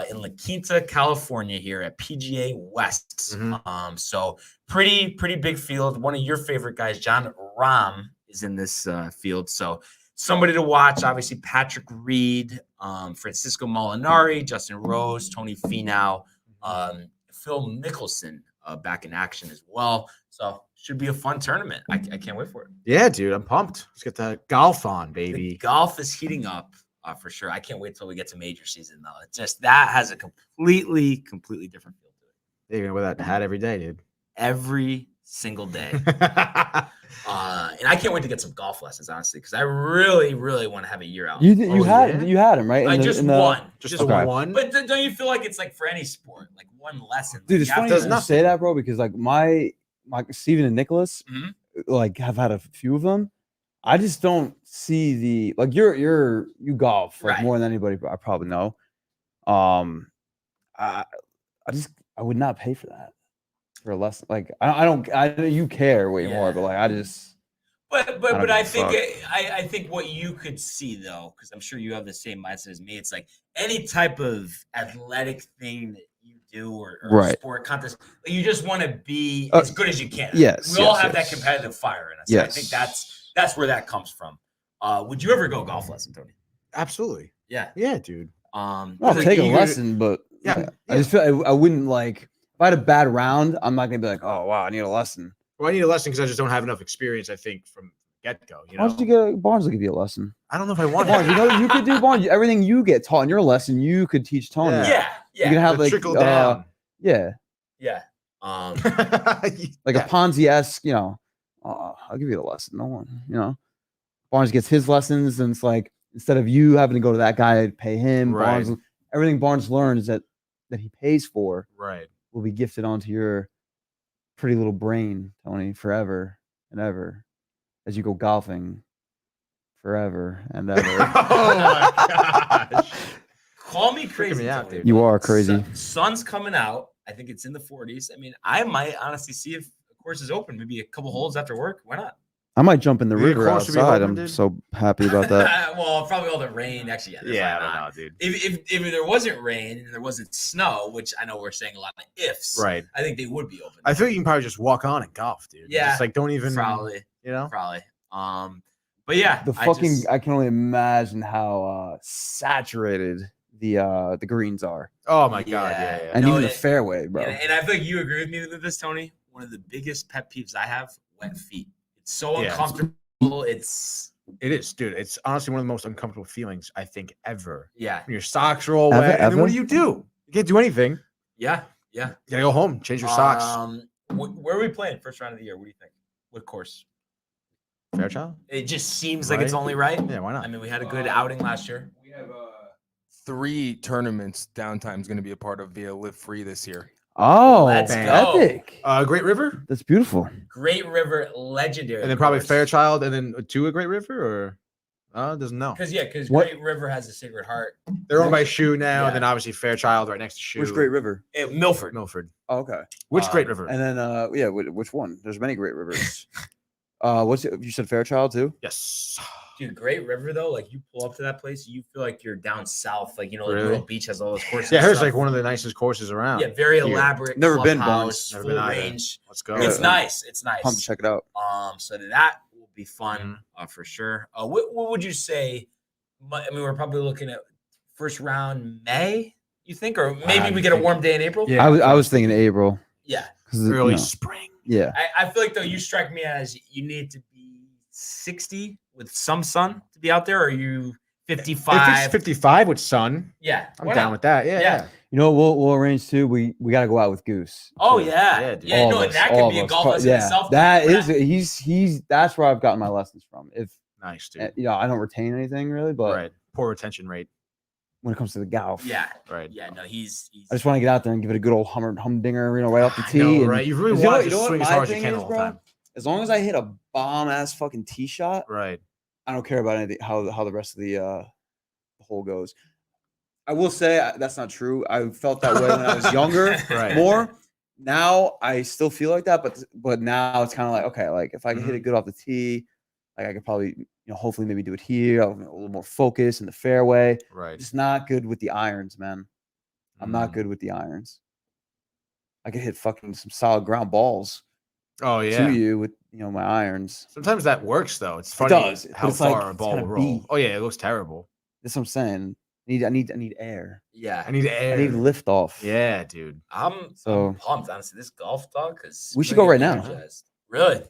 in La Quinta, California here at PGA West. Mm-hmm. So pretty big field. One of your favorite guys, John Rahm, is in this field. So somebody to watch. Obviously, Patrick Reed, Francisco Molinari, Justin Rose, Tony Finau, Phil Mickelson back in action as well. So should be a fun tournament. I can't wait for it. Yeah, dude, I'm pumped. Let's get the golf on, The baby. golf is heating up for sure. I can't wait till we get to major season though. It's just that has a completely different feel to it. You're gonna wear that hat every day, dude. Every single day. And I can't wait to get some golf lessons, honestly, because I really want to have a year out. You had him right. I just one. Just Okay. one. But don't you feel like it's like for any sport, like one lesson? Dude, like, it's you have funny to- you say that, bro, because like my Steven and Nicholas, Mhm. like have had a few of them. I just don't see the like you golf like Right. more than anybody I probably know. I would not pay for that for a lesson. Like I know you care way more, but like I just But don't I give a think fuck. I think what you could see though, because I'm sure you have the same mindset as me. It's like any type of athletic thing that you do or Right. sport contest, you just want to be Uh, as good as you can. yes, we all yes, have yes. that competitive fire in us. I think that's where that comes from. Would you ever go golf lesson, Tony? Absolutely. Yeah. Yeah, dude. I'll like take a eager- lesson, but Yeah, I just feel I wouldn't like if I had a bad round, I'm not gonna be like, oh wow, I need a lesson. Well, I need a lesson because I just don't have enough experience, I think, from get-go. You know, Why don't you get Barnes to give you a lesson? I don't know if I want Barnes, you know you could do Barnes. Everything you get taught in your lesson, you could teach Tony. Yeah. Yeah. You can have like trickle down. yeah, Yeah. like Yeah. a Ponzi-esque, I'll give you the lesson. No one, Barnes gets his lessons, and it's like instead of you having to go to that guy to pay him, Right. Barnes, everything Barnes learns that he pays for Right. will be gifted onto your pretty little brain, Tony, forever and ever, as you go golfing forever and ever. Oh my gosh. Call me crazy. me out, Tony, dude. You but are crazy. Sun's coming out. I think it's in the 40s. I mean, I might honestly see if the course is open, maybe a couple holes after work. Why not? I might jump in the The river course should be outside. open, I'm dude. so happy about that. Well, probably all the rain. Actually, yeah. there's probably I not. don't know, dude. If there wasn't rain and there wasn't snow, which I know we're saying a lot of ifs, Right. I think they would be open. I feel like you can probably just walk on and golf, dude. Yeah. Just like don't even, probably. you know? But yeah, I can only imagine how saturated the greens are, Oh my God. Yeah. Yeah. and No, even the it- fairway, bro. and I feel like you agree with me with this, Tony. One of the biggest pet peeves I have: wet feet. It's so Yeah. uncomfortable. It's It is, dude. It's honestly one of the most uncomfortable feelings I think ever. yeah, When your socks are all Ever, wet, and then what ever? do? You can't do anything. yeah. You gotta go home, change your socks. Where are we playing first round of the year? What do you think? What course? Fairchild? It just seems like it's Right. only right. Yeah, why not? I mean, we had a good outing last year. We have 3 tournaments Downtime is going to be a part of via Live Free this year. Oh, Let's go. epic! Great River, That's beautiful. Great River, legendary. and then probably Fairchild, and then to a Great River, or doesn't know. Because What- Great River has a Sacred Heart. They're owned by Shoe now, Yeah. and then obviously Fairchild right next to Shoe. Which Great River? Milford. Milford. Oh, okay. Which Great River? And then which one? There's many Great Rivers. You said Fairchild too? Yes. Dude, Great River though, like you pull up to that place, you feel like you're down south. Like like Really? Myrtle Beach has all those courses. Yeah, and here's stuff. like one of the nicest courses around. Yeah, very here. elaborate. Never been, clubhouse, Barnes. Never full been either. range. Let's go. It's nice. It's nice. Pumped to check it out. So that will be fun for sure. What would you say? I mean, we're probably looking at first round May. You think, or maybe I we get a think- warm day in April? Yeah. I was thinking April. Yeah. 'Cause, you Early know, spring. yeah. I feel like though you strike me as you need to be 60 with some sun to be out there. Or are you If it's 55? 55 with sun, Yeah, I'm why down not? with that. Yeah. Yeah. You know what we'll arrange too? We got to go out with Goose. Oh too. yeah, Yeah, dude. yeah. All No, of and us, that all could be of a us. golf lesson Yeah, itself. that We're is not- he's that's where I've gotten my lessons from. If Nice, dude. I don't retain anything really, but Right. Poor retention rate. when it comes to the golf, Yeah, Right. yeah. No, he's I just want to get out there and give it a good old humdinger, right off the I tee. know, and right? You really You know want what- to you just know what swing as my hard as you thing can is, all the bro? time. As long as I hit a bomb ass fucking tee shot, Right. I don't care about anything how the rest of the hole goes. I will say that's not true. I felt that way when I was younger. Right. More now, I still feel like that, but now it's kind of like okay, like if I can hit it good off the tee, like I could probably hopefully maybe do it here. I'll have a little more focus in the fairway. Right. Just not good with the irons, man. I'm not Mm. good with the irons. I could hit fucking some solid ground balls Oh yeah. to you with my irons. Sometimes that works though. It's It funny does, but how it's like, far a it's ball gotta will roll. be. Oh yeah, it looks terrible. That's what I'm saying. I need air. Yeah. I need air. I need lift off. Yeah, dude. I'm So- pumped, honestly. This golf dog, because We should go right now. Really?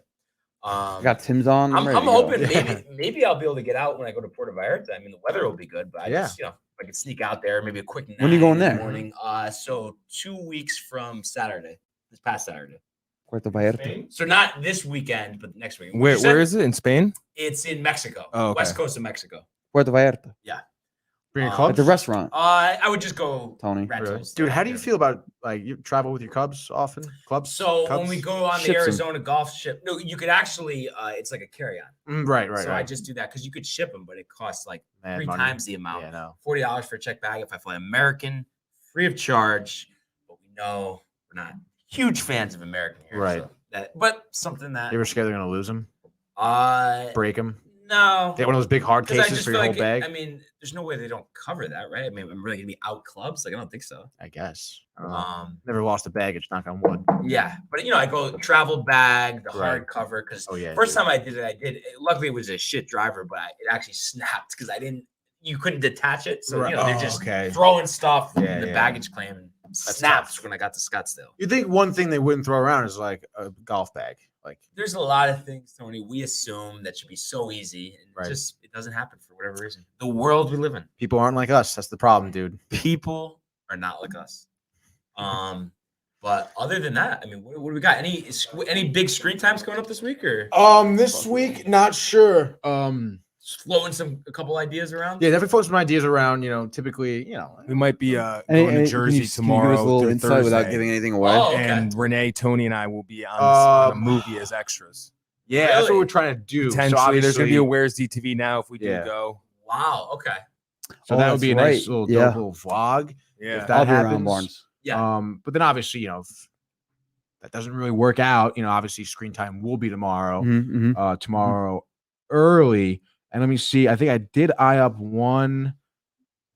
I got Tim's on. I'm ready to go. hoping Yeah. maybe I'll be able to get out when I go to Puerto Vallarta. I mean, the weather will be good, but I Yeah. just, if I could sneak out there, maybe a quick nap. When are you going in the there? morning. So 2 weeks from Saturday, this past Saturday. Puerto Vallarta. So not this weekend, but next weekend. Where is it? In Spain? It's in Mexico, Oh, okay. west coast of Mexico. Puerto Vallarta. Bring your At At clubs? the restaurant. I would just go Tony. rentals. Dude, how do you there. feel about like you travel with your Cubs often? Clubs? So Cubs? when we go on the Ships 'em. Arizona golf ship, no, you could actually, it's like a carry-on. Right. So I Right. just do that because you could ship them, but it costs like Mad 3 money. times the amount. Yeah, no. $40 for a check bag if I fly American, free of charge. But we know we're not huge fans of American here. Right. So but something that You ever scared they're gonna lose them? uh Break them? no. They have one of those big hard 'Cause I cases just for feel your whole like bag? I mean, there's no way they don't cover that, right? I mean, I'm really gonna be out clubs. Like I don't think so. I guess. I don't know. Um Never lost a baggage, knock on wood. yeah, but I go travel bag, the Right. hardcover, because Oh yeah. first dude. time I did it, luckily it was a shit driver, but it actually snapped because you couldn't detach it. So, Right. they're Oh, just okay. throwing stuff in Yeah, the yeah. baggage claim and snaps when I got to Scottsdale. You'd think one thing they wouldn't throw around is like a golf bag. Like There's a lot of things, Tony, we assume that should be so easy. And Right. it doesn't happen for whatever reason. The world we live in, people aren't like us. That's the problem, dude. people are not like us. But other than that, I mean, what do we got? Any big screen times coming up this week, or This week, not sure. just floating a couple ideas around? Yeah, definitely float some ideas around. Typically, We might be Any- going any- to Jersey can you tomorrow. give us a little through insight without Thursday. giving anything away. Oh, okay. And Renee, Tony, and I will be on a movie as extras. yeah, that's what Really? we're trying to do. Potentially, there's going to be a obviously- Where's DTV now if we do Yeah. go. Wow. Okay. So Oh, that would be a that's nice right. little Yeah. dope little vlog. Yeah. If that I'll be around happens. Barnes. Yeah. But then obviously, if that doesn't really work out, obviously screen time will be tomorrow. Mhm, mhm. Tomorrow early. And let me see. I think I did eye up one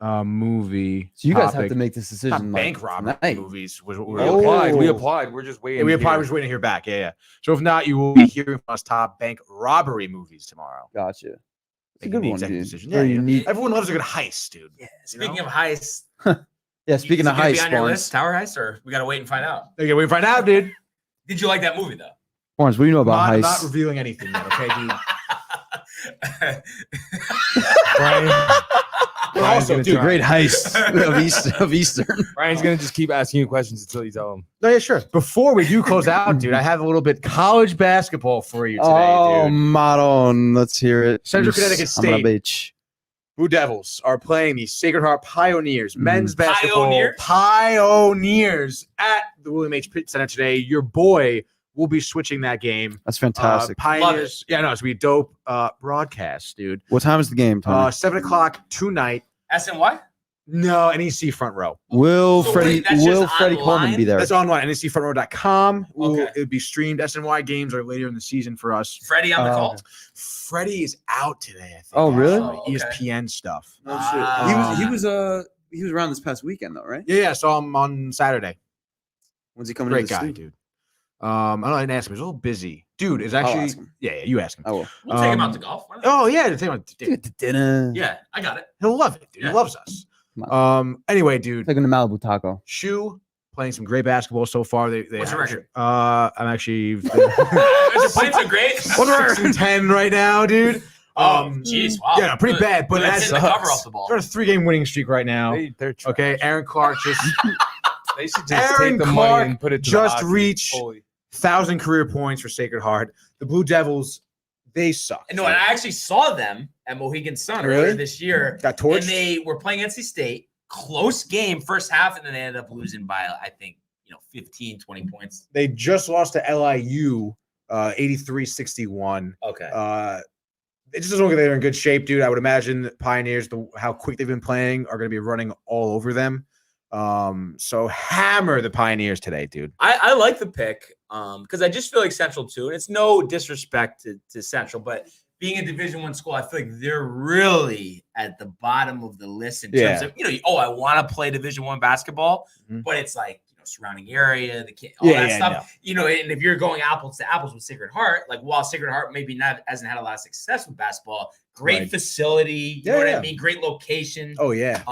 movie. So you guys have topic. to make this Not decision. bank robbery tonight. movies was what we We were Oh. looking at. applied. We applied. We're just waiting. Yeah, we to probably hear. was waiting to hear back. Yeah. So if not, you will be hearing from us top bank robbery movies tomorrow. Gotcha. It's a Making good the one, executive dude. decision. Very Yeah, unique. Everyone loves a good heist, dude. Yeah. Speaking know? of heists, Yeah, speaking is of it gonna be heist, on your Barnes. list, Tower Heist, or we gotta wait and find out? Okay, we find out, dude. Did you like that movie though? Barnes, what do you know about I'm heists? not revealing anything yet, okay, dude? Brian, But Brian's also, gonna dude, try. Great heist of Eastern. Brian's going to just keep asking you questions until you tell him. No, yeah, sure. Before we do close out, dude, I have a little bit college basketball for you today, Oh, dude. Maron. Let's hear it. Central Yes, Connecticut I'm on a State. beach. Blue Devils are playing the Sacred Heart Pioneers men's basketball Pioneers? Pioneers at the William H. Pitt Center today. Your boy will be switching that game. That's fantastic. Pioneers, yeah, no, it's gonna be a dope broadcast, dude. What time is the game, Tony? 7:00 tonight. SNY? No, NEC front row. Will So Freddie wait, that's just Coleman online? be there? That's online. NECfrontrow.com. Okay. It'll be streamed. SNY games are later in the season for us. Freddie on the Oh, call? okay. Freddie is out today, I think. Oh, really? actually. Oh, okay. ESPN stuff. Oh, shit. Ah. He was around this past weekend though, right? Yeah, I saw him on Saturday. When's he coming? Great into the guy, studio? dude. I didn't ask him. He's a little busy. Dude is I'll actually ask him. yeah, you ask him. I will. We'll take him Um, out to golf. Why not? Oh yeah, take him. Get to dinner. Yeah, I got it. He'll love it, dude. Yeah. He loves us. Come Anyway, dude, Taking the Malibu taco. Shu playing some great basketball so far. They What's your record? I'm actually Is it playing so great? 6-10 right now, dude. Jeez, wow. Yeah, no, pretty bad, but that's that's the cover off the ball. They're on a 3-game winning streak right now. They're trash. Okay, Aaron Clark just They should just Aaron take the Clark money and put it to just the hockey. reached Holy. 1,000 career points for Sacred Heart. The Blue Devils, they suck. No, and I actually saw them at Mohegan Sun Really? earlier this year. Got torched. And they were playing NC State. Close game, first half, and then they ended up losing by, I think, 15, 20 points. They just lost to LIU 83-61. Okay. It just doesn't look like they're in good shape, dude. I would imagine that Pioneers, how quick they've been playing, are going to be running all over them. So hammer the Pioneers today, dude. I like the pick because I just feel like Central too, and it's no disrespect to Central, but being a Division I school, I feel like they're really at the bottom of the list in terms of I want to play Division I basketball, Mhm. but it's like surrounding area, all Yeah, that yeah, stuff. You know, and if you're going apples to apples with Sacred Heart, like while Sacred Heart maybe hasn't had a lot of success with basketball, great Right. facility, you know what Yeah. I mean? Great location. Oh yeah.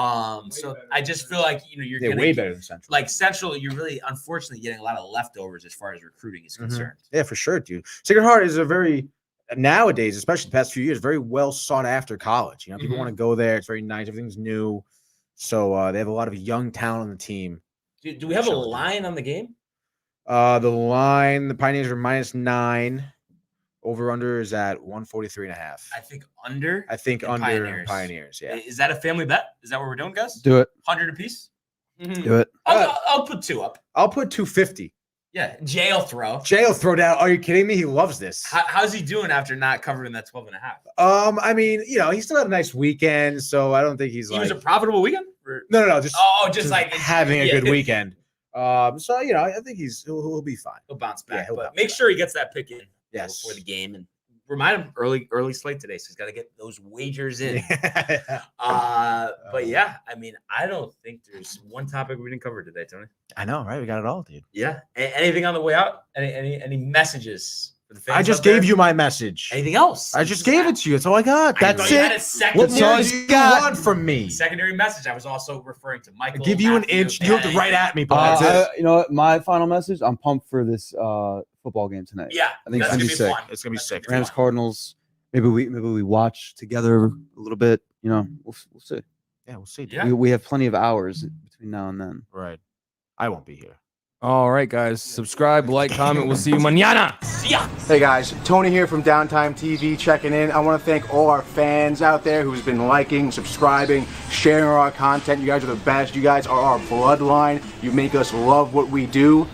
So I just feel like you're They're gonna way better than Central. like Central, you're really unfortunately getting a lot of leftovers as far as recruiting is concerned. Yeah, for sure, dude. Sacred Heart is a very nowadays, especially the past few years, very well sought after college. You know, people want to go there. It's very nice. Everything's new. So they have a lot of young talent on the team. Do we have a line on the game? The line, the Pioneers are -9. Over under is at 143.5. I think under. I think and under Pioneers. Yeah. Is that a family bet? Is that what we're doing, guys? Do it. 100 apiece? Do it. I'll put 2 up. I'll put 250. Yeah, Jay will throw. Jay will throw down. Are you kidding me? He loves this. How's he doing after not covering that 12.5? I mean, you know, he still had a nice weekend, so I don't think he's He like was a profitable weekend? no, just just like having a yeah. good weekend. So you know, I think he'll be fine. He'll bounce back. Yeah, he'll but bounce make back. sure he gets that pick in Yes. before the game, and remind him early slate today. So he's got to get those wagers in. But yeah, I mean, I don't think there's one topic we didn't cover today, Tony. I know, right? We got it all, dude. Yeah. Anything on the way out? Any messages for the fans? I just out there? gave you my message. Anything else? I just gave it to you. That's all I got. I thought That's you had a it. second- What That's more all do he's you got. want from me? Secondary message. I was also referring to Michael. I'll give you an Matthew, inch. You looked and- right at me, but that's it. You know what? My final message. I'm pumped for this football game tonight. Yeah, I think that's it's gonna be sick. fun. It's gonna be That's sick. gonna be Rams fun. Cardinals. Maybe we watch together a little bit. You know, we'll see. Yeah, we'll see. Dude. Yeah. We have plenty of hours between now and then. Right. I won't be here. All right, guys. Subscribe, like, comment. We'll see you mañana. Yeah. Hey guys, Tony here from Downtime TV checking in. I want to thank all our fans out there who's been liking, subscribing, sharing our content. You guys are the best. You guys are our bloodline. You make us love what we do.